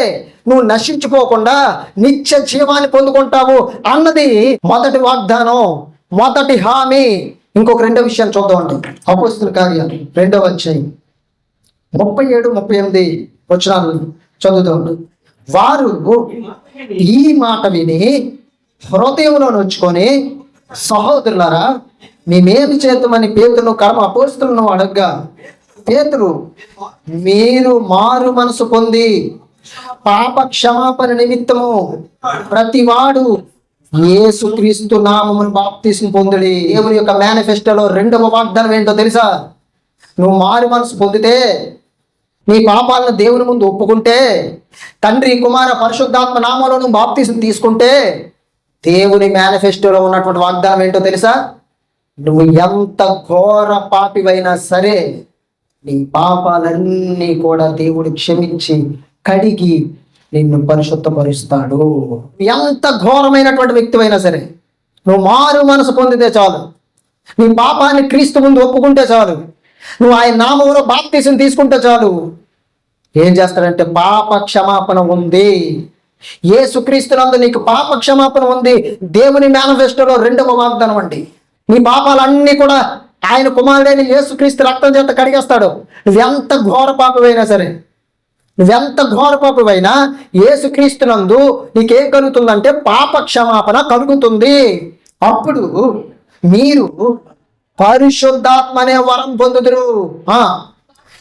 S1: నువ్వు నశించిపోకుండా నిత్య జీవాన్ని పొందుకుంటావు అన్నది మొదటి వాగ్దానం, మొదటి హామీ. ఇంకొక రెండో విషయాన్ని చూద్దామండి. అపోస్తలుల కార్యాలు 2వ అధ్యాయం 37-38 వచనాలు చదువుతాం. వారు ఈ మాట విని హృదయంలో నొచ్చుకొని, సహోదరులారా మేమేమి చేద్దామని పేతురును అపోస్తలులను అడగ్గా, పేతురు మీరు మారు మనసు పొంది పాప క్షమాపణ నిమిత్తము ప్రతివాడు యేసుక్రీస్తు నామమును బాప్తిస్మం పొందుడి. దేవుని యొక్క మేనిఫెస్టోలో 2వ వాగ్దానం ఏంటో తెలుసా? నువ్వు మారు మనసు పొందితే, నీ పాపాలను దేవుని ముందు ఒప్పుకుంటే, తండ్రి కుమార పరిశుద్ధాత్మ నామంలో నువ్వు బాప్తిస్మం తీసుకుంటే, దేవుని మేనిఫెస్టోలో ఉన్నటువంటి వాగ్దానం ఏంటో తెలుసా? నువ్వు ఎంత ఘోర పాపివైనా సరే నీ పాపాలన్నీ కూడా దేవుడు క్షమించి కడిగి నిన్ను పరిశుద్ధపరుస్తాడు. ఎంత ఘోరమైనటువంటి వ్యక్తివైనా సరే నువ్వు మారు మనసు పొందితే చాలు, నీ పాపాన్ని క్రీస్తు ముందు ఒప్పుకుంటే చాలు, నువ్వు ఆయన నామంలో బాప్తిసం తీసుకుంటే చాలు, ఏం చేస్తాడంటే పాప క్షమాపణ ఉంది. యేసుక్రీస్తునందు నీకు పాప క్షమాపణ ఉంది. దేవుని మేనిఫెస్టోలో 2వ వాగ్దానం అండి. నీ పాపాలన్నీ కూడా ఆయన కుమారుడైన యేసుక్రీస్తు రక్తం చేత కడిగేస్తాడు. నువ్వెంత ఘోర పాపమైనా సరే, నువ్వెంత ఘోర పాపమైనా యేసుక్రీస్తునందు నీకేం కలుగుతుందంటే పాప క్షమాపణ కలుగుతుంది. అప్పుడు మీరు పరిశుద్ధాత్మ అనే వరం పొందుదురు.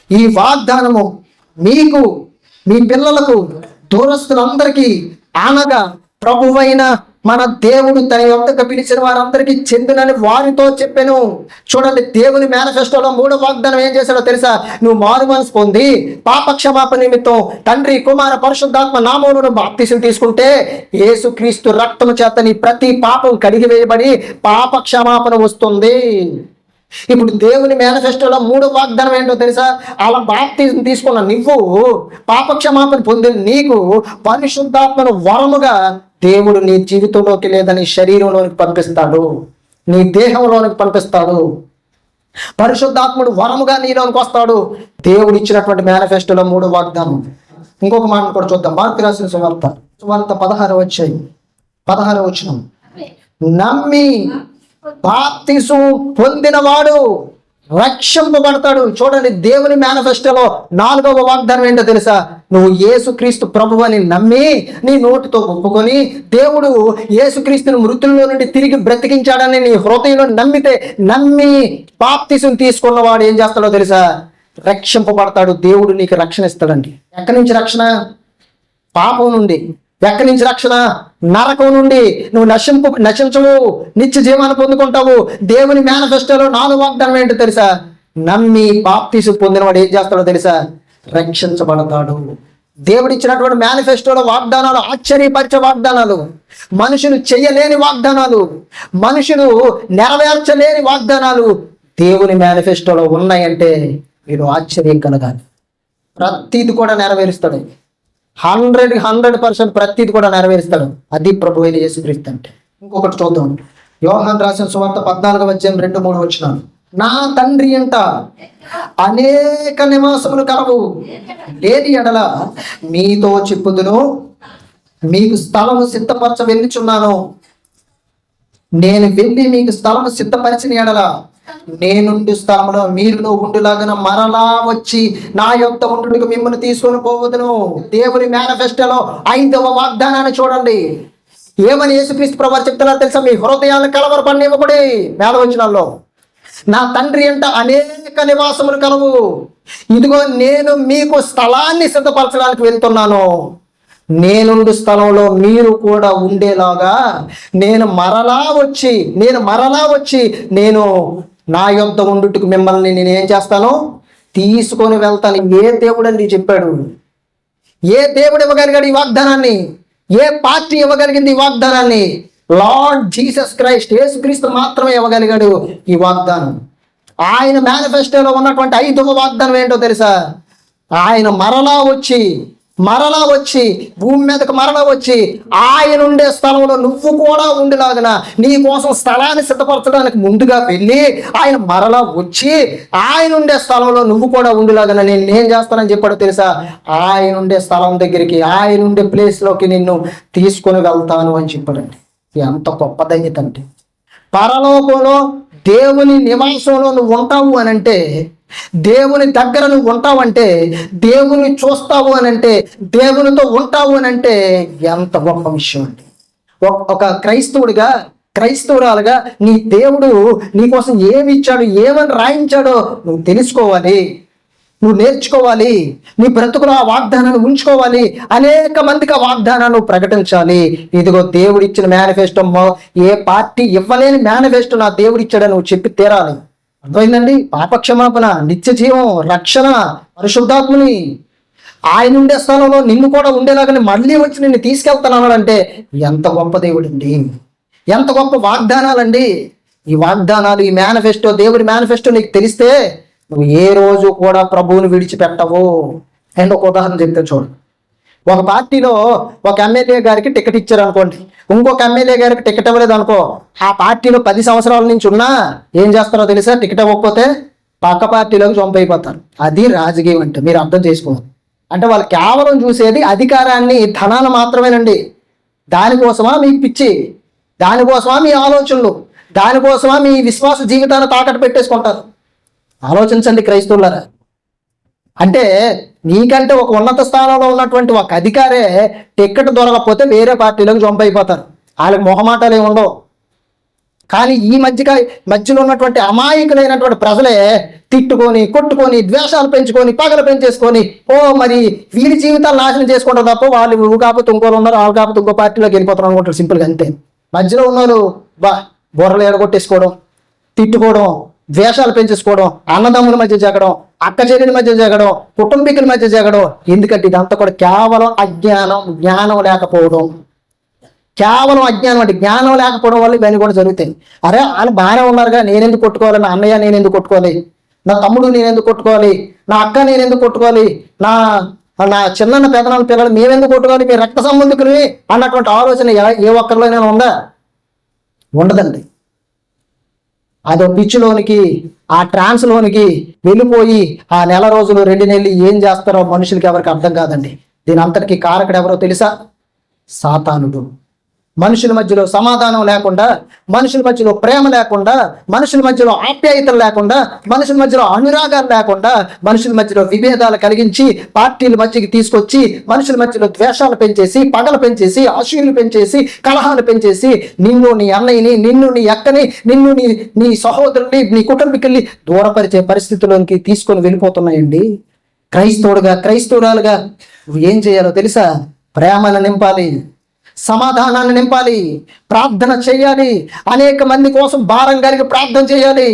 S1: ఈ వాగ్దానము మీకు, మీ పిల్లలకు, దూరస్తులందరికీ, అనగా ప్రభువైన మన దేవుడు తన యొద్దకు పిలిచిన వారందరికీ చెందినని వారితో చెప్పాను. చూడండి, దేవుని మేనిఫెస్టోలో 3వ వాగ్దానం ఏం చేశాడో తెలుసా? నువ్వు మారు మనసు పొంది పాప క్షమాపణ నిమిత్తం తండ్రి కుమార పరిశుద్ధాత్మ నామమును బాప్తిసం తీసుకుంటే యేసుక్రీస్తు రక్తము చేత నీ ప్రతి పాపం కడిగి వేయబడి పాప క్షమాపణ వస్తుంది. ఇప్పుడు దేవుని మేనిఫెస్టోలో 3వ వాగ్దానం ఏంటో తెలుసా? అలా బాప్తిజం తీసుకున్న నువ్వు, పాప క్షమాపణ పొందిన నీకు పరిశుద్ధాత్మను వరముగా దేవుడు నీ జీవితంలోకి లేదా నీ శరీరంలోనికి పంపిస్తాడు, నీ దేహంలోనికి పంపిస్తాడు. పరిశుద్ధాత్ముడు వరముగా నీలోనికి వస్తాడు. దేవుడు ఇచ్చినటువంటి మేనిఫెస్టోలో 3వ వాగ్దానం. ఇంకొక మాట కూడా చూద్దాం. మార్కు రాసిన సువార్త 16వ అధ్యాయం 16వ వచనం. నమ్మి బాప్తిసం పొందినవాడు రక్షింపబడతాడు. చూడండి, దేవుని మేనిఫెస్టోలో 4వ వాగ్దానం ఏంటో తెలుసా? నువ్వు యేసుక్రీస్తు ప్రభువు అని నమ్మి నీ నోటితో ఒప్పుకొని దేవుడు యేసుక్రీస్తుని మృతుల్లో నుండి తిరిగి బ్రతికించాడని నీ హృదయంలో నమ్మి బాప్తిసం తీసుకున్నవాడు ఏం చేస్తాడో తెలుసా? రక్షింపబడతాడు. దేవుడు నీకు రక్షణ ఇస్తాడండి. ఎక్కడి నుంచి రక్షణ? పాపం నుండి. ఎక్కడి నుంచి రక్షణ? నరకం నుండి. నువ్వు నశించవు, నిత్య జీవాన్ని పొందుకుంటావు. దేవుని మేనిఫెస్టోలో 4వ వాగ్దానం ఏంటో తెలుసా? నమ్మి బాప్తిసం పొందినవాడు ఏం చేస్తాడో తెలుసా? రక్షించబడతాడు. దేవుడిచ్చినటువంటి మేనిఫెస్టోలో వాగ్దానాలు ఆశ్చర్యపరిచే వాగ్దానాలు, మనుషులు చెయ్యలేని వాగ్దానాలు, మనుషులు నెరవేర్చలేని వాగ్దానాలు దేవుని మేనిఫెస్టోలో ఉన్నాయంటే మీరు ఆశ్చర్యం కలగాలి. ప్రతిది కూడా నెరవేరుస్తాడు. 100% ప్రతిది కూడా నెరవేరుస్తాడు. అది ప్రభు అయిన యేసుక్రీస్తు అంటే. ఇంకొకటి చూద్దాం. యోహాను రాసిన సువార్త 14వ అధ్యాయం 2-3 వచనాలు. నా తండ్రి అంట అనేక నివాసములు కలవు, లేని ఎడల మీతో చెప్పుదును, మీకు స్థలము సిద్ధపరచ వెళ్ళుచున్నాను. నేను వెళ్ళి మీకు స్థలము సిద్ధపరిచిన ఎడల నేనుండు స్థలంలో మీరు ఉండులాగా మరలా వచ్చి నా యొక్క ఉండుడికి మిమ్మల్ని తీసుకొని పోవదును. దేవుని మేనిఫెస్టోలో 5వ వాగ్దానాన్ని చూడండి. ఏమని యేసుక్రీస్తు ప్రభువు చెప్తున్నారు తెలుసా? మీ హృదయాలను కలవరపడనివ్వకుడి. మేళవచనాల్లో నా తండ్రి అంట అనేక నివాసములు కలవు, ఇదిగో నేను మీకు స్థలాన్ని సిద్ధపరచడానికి వెళ్తున్నాను. నేనుండు స్థలంలో మీరు కూడా ఉండేలాగా నేను మరలా వచ్చి నేను నా యొద్ద ఉండుటకు మిమ్మల్ని నేనేం చేస్తాను? తీసుకొని వెళ్తాను. ఏ దేవుడు అండి చెప్పాడు? ఏ దేవుడు ఇవ్వగలిగాడు ఈ వాగ్దానాన్ని? ఏ పార్టీ ఇవ్వగలిగింది ఈ వాగ్దానాన్ని? లార్డ్ జీసస్ క్రైస్ట్, యేసుక్రీస్తు మాత్రమే ఇవ్వగలిగాడు ఈ వాగ్దానం. ఆయన మేనిఫెస్టోలో ఉన్నటువంటి 5వ వాగ్దానం ఏంటో తెలుసా? ఆయన మరలా వచ్చి మరలా వచ్చి భూమి మీదకు మరలా వచ్చి ఆయన ఉండే స్థలంలో నువ్వు కూడా ఉండేలాగన నీ కోసం స్థలాన్ని సిద్ధపరచడానికి ముందుగా వెళ్ళి ఆయన మరలా వచ్చి ఆయన ఉండే స్థలంలో నువ్వు కూడా ఉండేలాగన నేను చేస్తానని చెప్పాడో తెలుసా? ఆయన ఉండే స్థలం దగ్గరికి, ఆయన ఉండే ప్లేస్లోకి నిన్ను తీసుకొని వెళ్తాను అని చెప్పాడండి. ఎంత గొప్ప ధన్యత అంటే, పరలోకంలో దేవుని నివాసంలో నువ్వు ఉంటావు అని అంటే, దేవుని దగ్గర నువ్వు ఉంటావంటే, దేవుని చూస్తావు అని అంటే, దేవునితో ఉంటావు అని అంటే ఎంత గొప్ప విషయం అండి. ఒక క్రైస్తవురాలుగా నీ దేవుడు నీకోసం ఏమి ఇచ్చాడు, ఏమని రాయించాడో నువ్వు తెలుసుకోవాలి, నువ్వు నేర్చుకోవాలి, నీ బ్రతుకులో ఆ వాగ్దానాన్ని ఉంచుకోవాలి, అనేక మందికి ఆ వాగ్దానాన్ని ప్రకటించాలి. ఇదిగో దేవుడు ఇచ్చిన మేనిఫెస్టో, ఏ పార్టీ ఇవ్వలేని మేనిఫెస్టో నా దేవుడు ఇచ్చాడని నువ్వు చెప్పి తీరాలి. అర్థమైందండి? పాపక్షమాపణ, నిత్య జీవం, రక్షణ, పరిశుద్ధాత్మని, ఆయన ఉండే స్థలంలో నిన్ను కూడా ఉండేలాగానే మళ్ళీ వచ్చి నిన్ను తీసుకెళ్తానంటే ఎంత గొప్ప దేవుడు అండి, ఎంత గొప్ప వాగ్దానాలండి. ఈ వాగ్దానాలు, ఈ మేనిఫెస్టో, దేవుడి మేనిఫెస్టో నీకు తెలిస్తే నువ్వు ఏ రోజు కూడా ప్రభువుని విడిచిపెట్టవు. అండ్ ఒక ఉదాహరణ చెప్తే చూడు. ఒక పార్టీలో ఒక ఎమ్మెల్యే గారికి టికెట్ ఇచ్చారు అనుకోండి, ఇంకొక ఎమ్మెల్యే గారికి టికెట్ ఇవ్వలేదు అనుకో, ఆ పార్టీలో 10 సంవత్సరాల నుంచి ఉన్నా ఏం చేస్తారో తెలుసా? టికెట్ ఇవ్వకపోతే పక్క పార్టీలోకి జంప్ అయిపోతారు. అది రాజకీయం అంటే. మీరు అర్థం చేసుకోవాలి. అంటే వాళ్ళు కేవలం చూసేది అధికారాన్ని, ధనాన్ని మాత్రమేనండి. దానికోసమా మీకు పిచ్చి, దానికోసమా మీ ఆలోచనలు, దానికోసమా మీ విశ్వాస జీవితాన్ని తాకట్టు పెట్టేసుకుంటారు. ఆలోచించండి క్రైస్తవులారా. అంటే నీకంటే ఒక ఉన్నత స్థానంలో ఉన్నటువంటి ఒక అధికారే టికెట్ దొరకకపోతే వేరే పార్టీలోకి జంప్ అయిపోతారు. వాళ్ళకి మొహమాటాలు ఏమి ఉండవు. కానీ ఈ మధ్యలో ఉన్నటువంటి అమాయకులైనటువంటి ప్రజలే తిట్టుకొని, కొట్టుకొని, ద్వేషాలు పెంచుకొని, పగలు పెంచేసుకొని మరి వీరి జీవితాలు నాశనం చేసుకుంటారు తప్ప వాళ్ళు కాకపోతే ఇంకోళ్ళు ఉన్నారు, వాళ్ళు కాకపోతే ఇంకో పార్టీలోకి వెళ్ళిపోతారు అనుకుంటారు. సింపుల్గా అంతే. మధ్యలో ఉన్నారు బొర్రలు ఎడగొట్టేసుకోవడం, తిట్టుకోవడం, ద్వేషాలు పెంచేసుకోవడం, అన్నదమ్ముల మధ్య జగడం, అక్క చెల్లెల మధ్య జగడం, కుటుంబీకుల మధ్య జగడం. ఎందుకంటే ఇదంతా కూడా కేవలం అజ్ఞానం, జ్ఞానం లేకపోవడం. కేవలం అజ్ఞానం అంటే జ్ఞానం లేకపోవడం వల్ల ఇవన్నీ కూడా జరుగుతాయి. అరే వాళ్ళు బాగానే ఉన్నారుగా, నేనెందుకు కొట్టుకోవాలి, నా అన్నయ్య నేనెందుకు కొట్టుకోవాలి, నా తమ్ముడు నేనెందుకు కొట్టుకోవాలి, నా అక్క నేనెందుకు కొట్టుకోవాలి, నా చిన్న పెదనాన్న పిల్లలు మేమెందుకు కొట్టుకోవాలి, మీ రక్త సంబంధికులు అన్నటువంటి ఆలోచన ఏ ఒక్కరిలోనైనా ఉందా? ఉండదండి. అదో పిచ్చిలోనికి, ఆ ట్రాన్స్లోనికి వెళ్ళిపోయి ఆ నెల రోజులు 2 నెలలు ఏం చేస్తారో మనుషులకి ఎవరికి అర్థం కాదండి. దీని అంతటికి కారకుడు ఎవరో తెలుసా? సాతానుడు. మనుషుల మధ్యలో సమాధానం లేకుండా, మనుషుల మధ్యలో ప్రేమ లేకుండా, మనుషుల మధ్యలో ఆప్యాయతలు లేకుండా, మనుషుల మధ్యలో అనురాగాలు లేకుండా, మనుషుల మధ్యలో విభేదాలు కలిగించి పార్టీల మధ్యకి తీసుకొచ్చి మనుషుల మధ్యలో ద్వేషాలు పెంచేసి, పగలు పెంచేసి, అసూయలు పెంచేసి, కలహాలు పెంచేసి నిన్ను, నీ అన్నయ్యని, నిన్ను, నీ అక్కని, నిన్ను, నీ సహోదరుని, నీ కుటుంబీకుల్ని దూరపరిచే పరిస్థితుల్లోకి తీసుకొని వెళ్ళిపోతున్నాయండి. క్రైస్తవురాలుగా నువ్వు ఏం చేయాలో తెలుసా? ప్రేమను నింపాలి, సమాధానాన్ని నింపాలి, ప్రార్థన చేయాలి, అనేక మంది కోసం భారం కలిగి ప్రార్థన చేయాలి,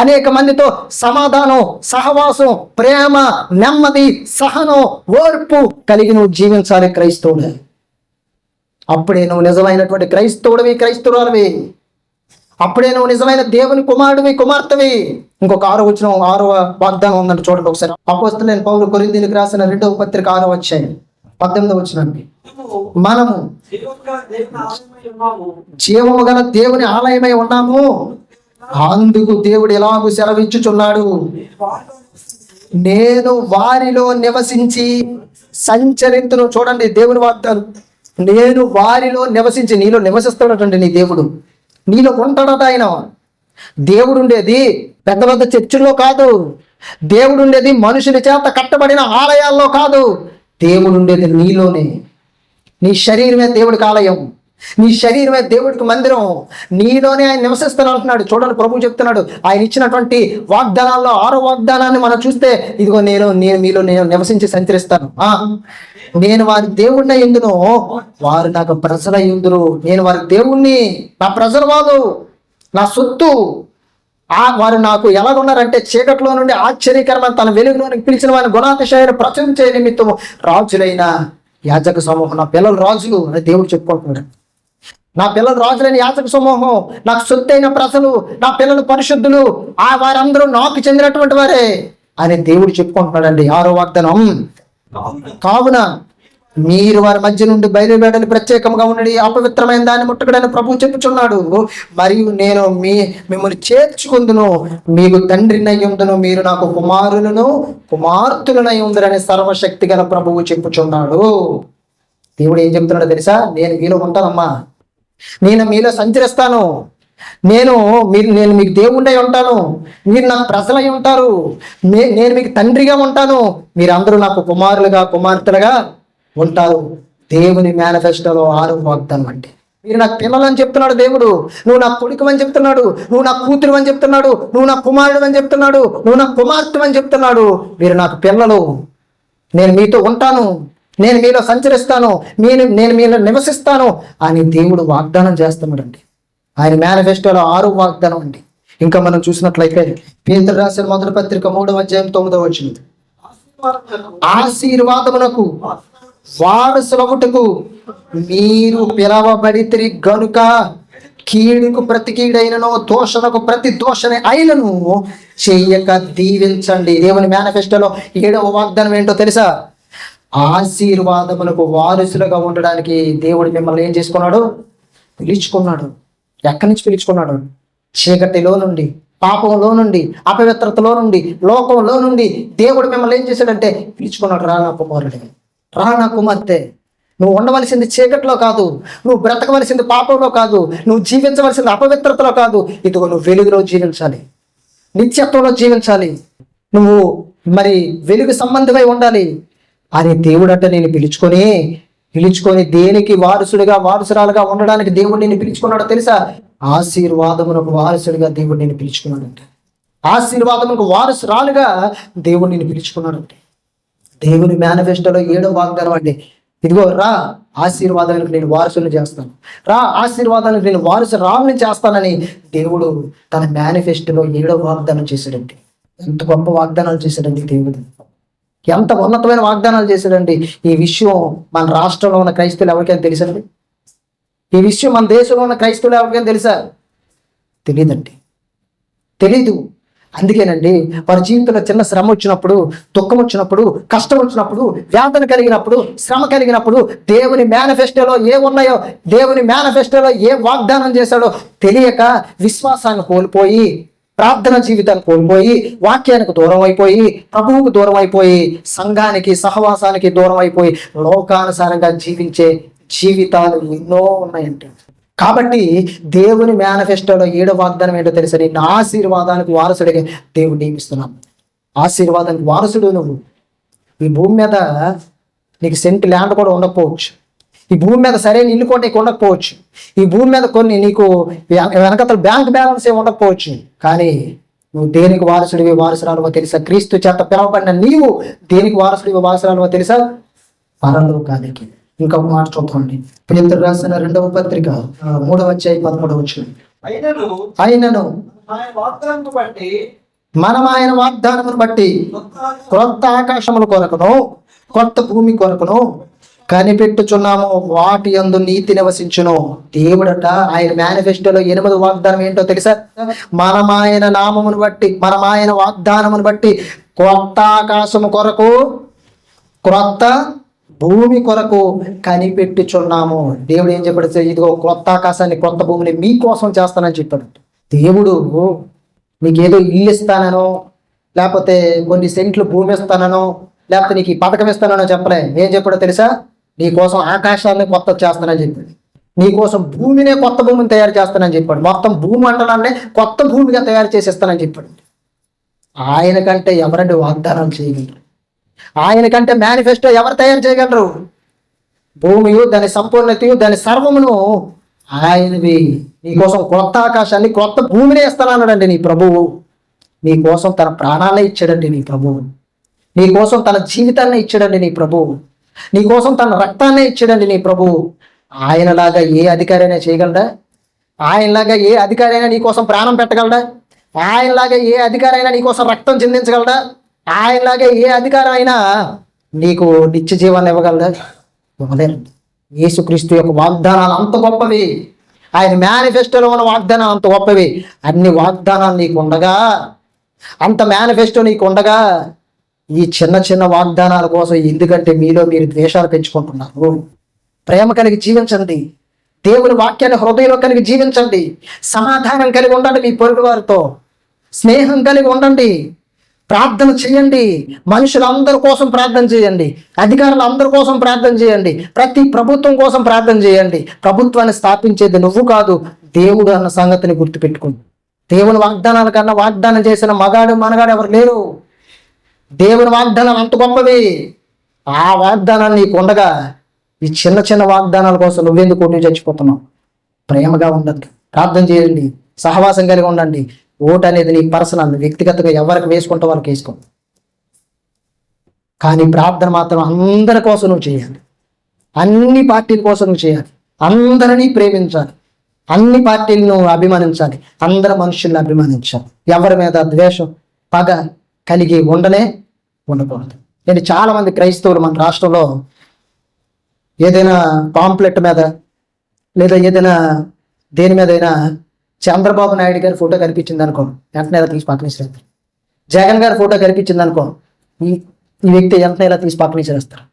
S1: అనేక మందితో సమాధానం, సహవాసం, ప్రేమ, నెమ్మది, సహనం, ఓర్పు కలిగి నువ్వు జీవించాలి క్రైస్తవుడు. అప్పుడే నువ్వు నిజమైనటువంటి క్రైస్తవుడివి, క్రైస్తవురాలివి. అప్పుడే నువ్వు నిజమైన దేవుని కుమారుడివి, కుమార్తెవి. ఇంకొక 6వ వాగ్దానం ఉందంటే చూడండి ఒకసారి. అపోస్తలుడైన పౌలు కొరింథీయులకు రాసిన 2వ పత్రిక 6వ అధ్యాయం 18వ వచనం. మనము జీవము గల దేవుని ఆలయమై ఉన్నాము, అందుకు దేవుడు ఎలాగూ సెలవిచ్చుచున్నాడు, నేను వారిలో నివసించి సంచరింతును. చూడండి దేవుని వాగ్దానం. నేను వారిలో నివసించి, నీలో నివసిస్తాడటండి నీ దేవుడు, నీలో ఉంటాడట ఆయన. దేవుడు ఉండేది పెద్ద పెద్ద చర్చిల్లో కాదు, దేవుడు ఉండేది మనుషుల చేత కట్టబడిన ఆలయాల్లో కాదు, దేవుడు ఉండేది నీలోనే. నీ శరీరమే దేవుడికి ఆలయం, నీ శరీరమే దేవుడికి మందిరం, నీలోనే ఆయన నివసిస్తాను అంటున్నాడు. చూడండి ప్రభువు చెప్తున్నాడు. ఆయన ఇచ్చినటువంటి వాగ్దానాల్లో 6వ వాగ్దానాన్ని మనం చూస్తే, ఇదిగో నేను మీలో నివసించి సంచరిస్తాను, నేను వారి దేవుడిని ఎందును, వారు నాకు ప్రజల ఎందురు. నేను వారి దేవుణ్ణి, నా ప్రజల వాళ్ళు నా సొత్తు. వారు నాకు ఎలాగున్నారంటే, చీకట్లో నుండి ఆశ్చర్యకరమైన తన వెలుగులోనికి పిలిచిన వారిని గుణాతిశయాన్ని ప్రచురించే నిమిత్తము రాజులైన యాజక సమూహం, నా పిల్లలు రాజులు అని దేవుడు చెప్పుకుంటున్నాడు. నా పిల్లలు రాజులైన యాజక సమూహం, నాకు సొత్తైన ప్రజలు, నా పిల్లలు పరిశుద్ధులు, వారందరూ నాకు చెందినటువంటి వారే అని దేవుడు చెప్పుకుంటున్నాడండి. 6వ వాగ్దానం. కావున మీరు వారి మధ్య నుండి బయలుదేరని ప్రత్యేకంగా ఉండి అపవిత్రమైన దాన్ని ముట్టకడని ప్రభువు చెప్పుచున్నాడు. మరియు నేను మిమ్మల్ని చేర్చుకుందును, మీకు తండ్రినై ఉందును, మీరు నాకు కుమారులను కుమార్తెలనై ఉందరని సర్వశక్తి గల ప్రభువు చెప్పుచున్నాడు. దేవుడు ఏం చెప్తున్నాడో తెలుసా? నేను మీలో ఉంటానమ్మా, నేను మీలో సంచరిస్తాను, నేను మీకు దేవుండై ఉంటాను, మీరు నాకు ప్రజలై ఉంటారు, నేను మీకు తండ్రిగా ఉంటాను, మీరందరూ నాకు కుమారులుగా కుమార్తెలుగా ఉంటారు. దేవుని మేనిఫెస్టోలో 6 వాగ్దానం అంటే మీరు నాకు పిల్లలని చెప్తున్నాడు దేవుడు, నువ్వు నాకు కొడుకు అని చెప్తున్నాడు, నువ్వు నాకు కూతురు అని చెప్తున్నాడు, నువ్వు నాకు కుమారుడు అని చెప్తున్నాడు, నువ్వు నాకు కుమార్తె అని చెప్తున్నాడు, మీరు నాకు పిల్లలు, నేను మీతో ఉంటాను, నేను మీలో సంచరిస్తాను, నేను మీలో నివసిస్తాను అని దేవుడు వాగ్దానం చేస్తున్నాడండి. ఆయన మేనిఫెస్టోలో 6 వాగ్దానం అండి. ఇంకా మనం చూసినట్లయితే పేతురు రాసిన మొదటి పత్రిక 3వ అధ్యాయం 9వ వచనం, ఆశీర్వాదమునకు వారసులవుటకు మీరు పిలవబడితిరి గనుక కీడుకు ప్రతి కీడైనను దోషణకు ప్రతి దోషణ అయినను చెయ్యక దీవించండి. దేవుని మేనిఫెస్టోలో 7వ వాగ్దానం ఏంటో తెలుసా? ఆశీర్వాదములకు వారసులుగా ఉండడానికి దేవుడు మిమ్మల్ని ఏం చేసుకున్నాడు? పిలుచుకున్నాడు. ఎక్కడి నుంచి పిలుచుకున్నాడు? చీకటిలో నుండి, పాపంలో నుండి, అపవిత్రతలో నుండి, లోకంలో నుండి దేవుడు మిమ్మల్ని ఏం చేశాడంటే పిలుచుకున్నాడు. రా నా కుమారుడే, రా నా కుమార్తె, నువ్వు ఉండవలసింది చీకట్లో కాదు, నువ్వు బ్రతకవలసింది పాపంలో కాదు, నువ్వు జీవించవలసింది అపవిత్రతలో కాదు, ఇదిగో నువ్వు వెలుగులో జీవించాలి, నిత్యత్వంలో జీవించాలి, నువ్వు మరి వెలుగు సంబంధమై ఉండాలి అని దేవుడట నేను పిలుచుకొని దేనికి వారసుడిగా వారసురాలుగా ఉండడానికి దేవుడు నేను పిలుచుకున్నాడో తెలుసా? ఆశీర్వాదమునకు వారసుడిగా దేవుడు నేను పిలుచుకున్నాడంటే, ఆశీర్వాదమునకు వారసురాలుగా దేవుడు నేను పిలుచుకున్నాడంటే. దేవుని మేనిఫెస్టోలో 7వ వాగ్దానం అండి, ఇదిగో రా ఆశీర్వాదానికి నేను వారసుని చేస్తాను, రా ఆశీర్వాదానికి నేను వారసురాలని చేస్తానని దేవుడు తన మేనిఫెస్టోలో 7వ వాగ్దానం చేశాడండి. ఎంత గొప్ప వాగ్దానాలు చేశాడండి దేవుడు, ఎంత ఉన్నతమైన వాగ్దానాలు చేశాడండి. ఈ విషయం మన రాష్ట్రంలో ఉన్న క్రైస్తవులు ఎవరికైనా తెలుసండి? ఈ విషయం మన దేశంలో ఉన్న క్రైస్తవులు ఎవరికైనా తెలుసా? తెలియదండి, తెలీదు. అందుకేనండి వారి జీవితంలో చిన్న శ్రమ వచ్చినప్పుడు, దుఃఖం వచ్చినప్పుడు, కష్టం వచ్చినప్పుడు, వేదన కలిగినప్పుడు, శ్రమ కలిగినప్పుడు దేవుని మేనిఫెస్టోలో ఉన్నాయో, దేవుని మేనిఫెస్టోలో ఏ వాగ్దానం చేశాడో తెలియక విశ్వాసాన్ని కోల్పోయి, ప్రార్థన జీవితాన్ని కోల్పోయి, వాక్యానికి దూరం అయిపోయి, ప్రభువుకు దూరం అయిపోయి, సంఘానికి సహవాసానికి దూరం అయిపోయి లోకానుసారంగా జీవించే జీవితాలు ఎన్నో ఉన్నాయంటే. కాబట్టి దేవుని మేనిఫెస్టోలో 7వ వాగ్దానం ఏంటో తెలుసా? నిన్ను ఆశీర్వాదానికి వారసుడిగా దేవుడు నియమిస్తున్నాం. ఆశీర్వాదానికి వారసుడు నువ్వు. ఈ భూమి మీద నీకు సెంట్ ల్యాండ్ కూడా ఉండకపోవచ్చు, ఈ భూమి మీద సరైన ఇల్లు కూడా నీకు ఉండకపోవచ్చు, ఈ భూమి మీద కొన్ని నీకు వెనకతల బ్యాంక్ బ్యాలెన్స్ ఏమి ఉండకపోవచ్చు, కానీ నువ్వు దేనికి వారసుడివి వారసురాలువో తెలుసా? క్రీస్తు చేత పిలవబడిన నీవు దేనికి వారసుడివి వారసురాలువో తెలుసా? పరలోకానికి. ఇంకొక మాట చూద్దామండి, పేతురు రాసిన 2వ పత్రిక 3వ అధ్యాయం 13వ వచనం, అయినను మనం ఆయన వాగ్దానమును బట్టి క్రొత్త ఆకాశముల కొరకును కొత్త భూమి కొరకును కనిపెట్టుచున్నాము, వాటి యందు నీతి నివసించును. దేవుడట ఆయన మేనిఫెస్టోలో 8వ వాగ్దానం ఏంటో తెలుసా? మనం ఆయన నామమును బట్టి, మనం ఆయన వాగ్దానమును బట్టి క్రొత్త ఆకాశము కొరకు క్రొత్త భూమి కొరకు కనిపెట్టుచున్నాము. దేవుడు ఏం చెప్పాడు? ఇదిగో క్రొత్త ఆకాశాన్ని క్రొత్త భూమిని మీకోసం చేస్తానని చెప్పాడు. దేవుడు నీకేదో ఇల్లు ఇస్తానో, లేకపోతే కొన్ని సెంట్లు భూమి ఇస్తానో, లేకపోతే నీకు ఈ పథకం ఇస్తానో చెప్పలే. ఏం చెప్పాడో తెలుసా? నీ కోసం ఆకాశాన్ని కొత్త చేస్తానని చెప్పాడు, నీ కోసం భూమినే కొత్త భూమిని తయారు చేస్తానని చెప్పాడు, మొత్తం భూమి మండలాన్ని కొత్త భూమిగా తయారు చేసేస్తానని చెప్పాడు. ఆయన కంటే ఎవరండి వాగ్దానాలు చేయగలరు? ఆయన కంటే మేనిఫెస్టో ఎవరు తయారు చేయగలరు? భూమియు దాని సంపూర్ణతయు దాని సర్వమును ఆయనవి. నీకోసం కొత్త ఆకాశాన్ని క్రొత్త భూమిని ఇస్తానన్నాడండి నీ ప్రభువు. నీ కోసం తన ప్రాణాన్ని ఇచ్చాడండి నీ ప్రభువు. నీ కోసం తన జీవితాన్ని ఇచ్చాడండి నీ ప్రభువు. నీ కోసం తన రక్తాన్ని ఇచ్చాడండి నీ ప్రభువు. ఆయనలాగా ఏ అధికారి అయినా చేయగలడా? ఆయనలాగా ఏ అధికారి అయినా నీ కోసం ప్రాణం పెట్టగలడా? ఆయనలాగా ఏ అధికారి అయినా నీ కోసం రక్తం చిందించగలడా? ఆయనలాగే ఏ అధికారం అయినా నీకు నిత్య జీవాన్ని ఇవ్వగలడా? ఇవ్వలేరండి. యేసుక్రీస్తు యొక్క వాగ్దానాలు అంత గొప్పవి, ఆయన మేనిఫెస్టోలో ఉన్న వాగ్దానాలు అంత గొప్పవి. అన్ని వాగ్దానాలు నీకు ఉండగా, అంత మేనిఫెస్టో నీకు ఉండగా ఈ చిన్న చిన్న వాగ్దానాల కోసం ఎందుకంటే మీలో మీరు ద్వేషాలు పెంచుకుంటున్నారు. ప్రేమ కలిగి జీవించండి. దేవుని వాక్యాన్ని హృదయంలో కలిగి జీవించండి. సమాధానం కలిగి ఉండండి. మీ పొరుగు వారితో స్నేహం కలిగి ఉండండి. ప్రార్థన చేయండి. మనుషులందరి కోసం ప్రార్థన చేయండి. అధికారులు అందరి కోసం ప్రార్థన చేయండి. ప్రతి ప్రభుత్వం కోసం ప్రార్థన చేయండి. ప్రభుత్వాన్ని స్థాపించేది నువ్వు కాదు, దేవుడు అన్న సంగతిని గుర్తుపెట్టుకోండి. దేవుని వాగ్దానాల కన్నా వాగ్దానం చేసిన మగాడు మనగాడు ఎవరు లేరు. దేవుని వాగ్దానాలు అంత గొప్పవి. ఆ వాగ్దానాన్ని నీకు ఉండగా ఈ చిన్న చిన్న వాగ్దానాల కోసం నువ్వెందుకు కొట్టి చచ్చిపోతున్నావు? ప్రేమగా ఉండండి, ప్రార్థన చేయండి, సహవాసం కలిగి ఉండండి. ఓటు అనేది నీకు పర్సనల్, వ్యక్తిగతంగా ఎవరికి వేసుకుంటే వాళ్ళకి వేసుకో. కానీ ప్రార్థన మాత్రం అందరి కోసం నువ్వు చేయాలి. అన్ని పార్టీల కోసం నువ్వు చేయాలి. అందరినీ ప్రేమించాలి. అన్ని పార్టీలను అభిమానించాలి. అందరి మనుషుల్ని అభిమానించాలి. ఎవరి మీద ద్వేషం, పగ కలిగి ఉండకూడదు. నేను చాలామంది క్రైస్తవులు మన రాష్ట్రంలో ఏదైనా పాంప్లెట్ మీద లేదా ఏదైనా దేని మీద అయినా చంద్రబాబు నాయుడు గారి ఫోటో కనిపించింది అనుకో, వెంటనే ఇలా తీసి పక్కన వేసేస్తారు. జగన్ గారి ఫోటో కనిపించింది అనుకో, ఈ వ్యక్తి వెంటనే ఇలా తీసి పక్కన వేసేస్తారు.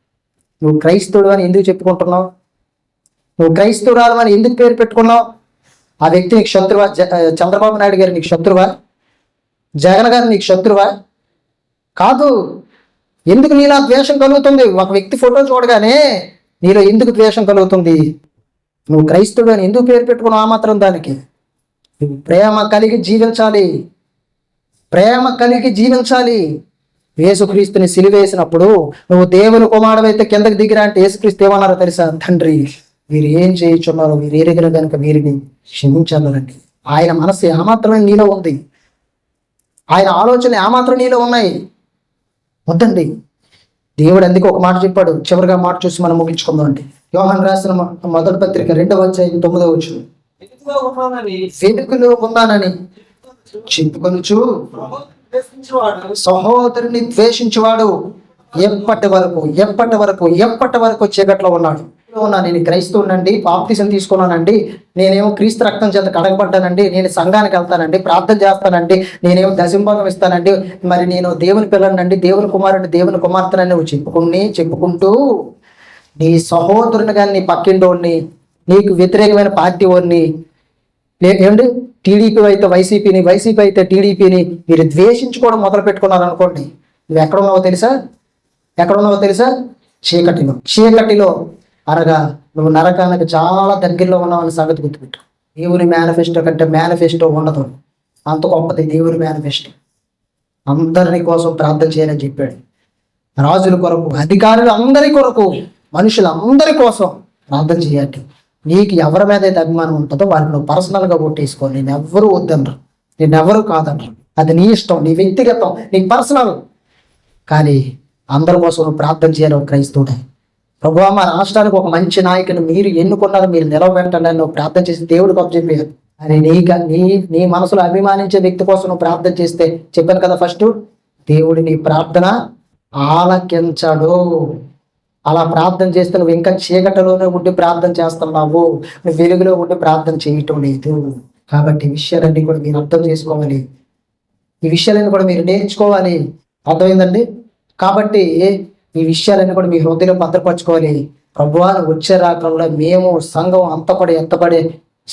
S1: నువ్వు క్రైస్తవుడు అని ఎందుకు చెప్పుకుంటున్నావు? నువ్వు క్రైస్తవురాలు అని ఎందుకు పేరు పెట్టుకున్నావు? ఆ వ్యక్తి నీకు శత్రువా? చంద్రబాబు నాయుడు గారు నీకు శత్రువా? జగన్ గారు నీకు శత్రువా? కాదు. ఎందుకు నీలో ద్వేషం కలుగుతుంది? ఒక వ్యక్తి ఫోటో చూడగానే నీలో ఎందుకు ద్వేషం కలుగుతుంది? నువ్వు క్రైస్తవుడు అని ఎందుకు పేరు పెట్టుకున్నావు? ఆ మాత్రం దానికి నువ్వు ప్రేమ కలిగి జీవించాలి. ప్రేమ కలిగి జీవించాలి. యేసుక్రీస్తుని సిలువేసినప్పుడు నువ్వు దేవుని కుమారుడైతే కిందకి దిగిరా అంటే యేసుక్రీస్తు ఏమన్నారో తెలుసా? తండ్రి, వీరు ఏం చేయించున్నారో వీరు ఎరిగిన కనుక వీరిని క్షమించాలండి. ఆయన మనస్సు ఏమాత్రమే నీలో ఉంది. ఆయన ఆలోచన ఏమాత్రం నీలో ఉన్నాయి. వద్దండి. దేవుడు అందుకే ఒక మాట చెప్పాడు. చివరిగా మాట చూసి మనం ముగించుకుందాం అండి. యోహాను రాసిన మొదటి పత్రిక 2వ అధ్యాయం 9వ వచనం. వెలుగులో ఉన్నానని చెప్పుకొనుచు సహోదరుని ద్వేషించువాడు ఎప్పటి వరకు చీకట్లో ఉన్నాడు. నేను క్రైస్తవునండి, బాప్తిసం తీసుకున్నానండి, నేనేమో క్రీస్తు రక్తం చేత కడగబడ్డానండి, నేను సంఘానికి వెళ్తానండి, ప్రార్థన చేస్తానండి, నేనేమో దశంభాగం ఇస్తానండి, మరి నేను దేవుని పిల్లనండి, దేవుని కుమారుని, దేవుని కుమార్తెనని నువ్వు చెప్పుకుంటూ నీ సహోదరుని కానీ, నీ పక్కింటోడిని, నీకు వ్యతిరేకమైన పార్టీ వాడిని, ఏమండి టీడీపీ అయితే వైసీపీని, వైసీపీ అయితే టీడీపీని మీరు ద్వేషించుకోవడం మొదలు పెట్టుకున్నారు అనుకోండి, నువ్వు ఎక్కడున్నావో తెలుసా? చీకటిలో అనగా నువ్వు నరకానికి చాలా దగ్గరలో ఉన్నావని సంగతి గుర్తుపెట్టు. దేవుని మేనిఫెస్టో కంటే మేనిఫెస్టో ఉండదు. అంత గొప్పది దేవుని మేనిఫెస్టో. అందరి కోసం ప్రార్థన చేయాలని చెప్పాడు. రాజుల కొరకు, అధికారులు అందరి కొరకు, మనుషులందరి కోసం ప్రార్థన చేయాలి. నీకు ఎవరి మీద అయితే అభిమానం ఉంటుందో వారికి నువ్వు పర్సనల్గా ఓటేసుకో. నేను ఎవ్వరూ వద్దనరు, నేను ఎవరు కాదనరు. అది నీ ఇష్టం, నీ వ్యక్తిగతం, నీకు పర్సనల్. కానీ అందరి కోసం నువ్వు ప్రార్థన చేయాలి. ఒక క్రైస్తవుడే, ప్రభువా మా రాష్ట్రానికి ఒక మంచి నాయకుని మీరు ఎన్నుకున్నారు, మీరు నిలవబెట్టండి అని నువ్వు ప్రార్థన చేసి దేవుడికి అప్పచెప్పారు. అని నీ మనసులో అభిమానించే వ్యక్తి కోసం నువ్వు ప్రార్థన చేస్తే, చెప్పాను కదా ఫస్ట్, దేవుడి నీ ప్రార్థన ఆలకించడు. అలా ప్రార్థన చేస్తే నువ్వు ఇంకా చీకటిలోనే ఉండి ప్రార్థన చేస్తున్నావు, నువ్వు వెలుగులో ఉండి ప్రార్థన చేయటం లేదు. కాబట్టి ఈ విషయాలన్నీ కూడా మీరు అర్థం చేసుకోవాలి, ఈ విషయాలన్నీ కూడా మీరు నేర్చుకోవాలి. అర్థమైందండి? కాబట్టి ఈ విషయాలన్నీ కూడా మీ హృదయంలో భద్రపరచుకోవాలి. ప్రభువా వచ్చే రాకంలో మేము సంఘం ఎంతపడే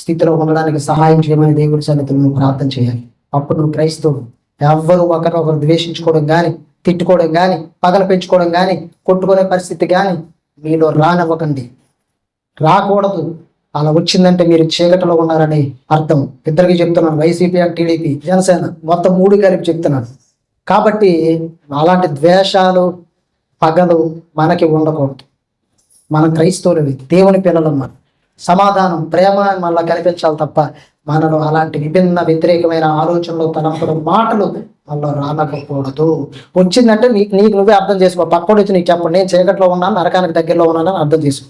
S1: స్థితిలో ఉండడానికి సహాయం చేయమని దేవుడి సన్నిధిలో నువ్వు ప్రార్థన చేయాలి. అప్పుడు నువ్వు క్రైస్తవుడు. ఎవ్వరు ఒకరినొకరు ద్వేషించుకోవడం కానీ, తిట్టుకోవడం కానీ, పగలు పెంచుకోవడం కానీ, కొట్టుకునే పరిస్థితి కానీ మీలో రానివ్వకండి, రాకూడదు. అలా వచ్చిందంటే మీరు చీకటిలో ఉన్నారని అర్థం. ఇద్దరికి చెప్తున్నాను, వైసీపీ అండ్ టీడీపీ, జనసేన, మొత్తం 3 కలిపి చెప్తున్నాను. కాబట్టి అలాంటి ద్వేషాలు, పగలు మనకి ఉండకూడదు. మన క్రైస్తవులవి, దేవుని పిల్లలమ్మ. సమాధానం, ప్రేమ మనలో కనిపించాలి తప్ప మనలో అలాంటి విభిన్న వ్యతిరేకమైన ఆలోచనలు, తలంపులు, మాటలు మనలో రానకూడదు. వచ్చిందంటే నీకు నువ్వే అర్థం చేసుకో. పక్కడు వచ్చి నీకు చెప్పండి, నేను చీకట్లో ఉన్నాను, నరకానికి దగ్గరలో ఉన్నానని అర్థం చేసుకో.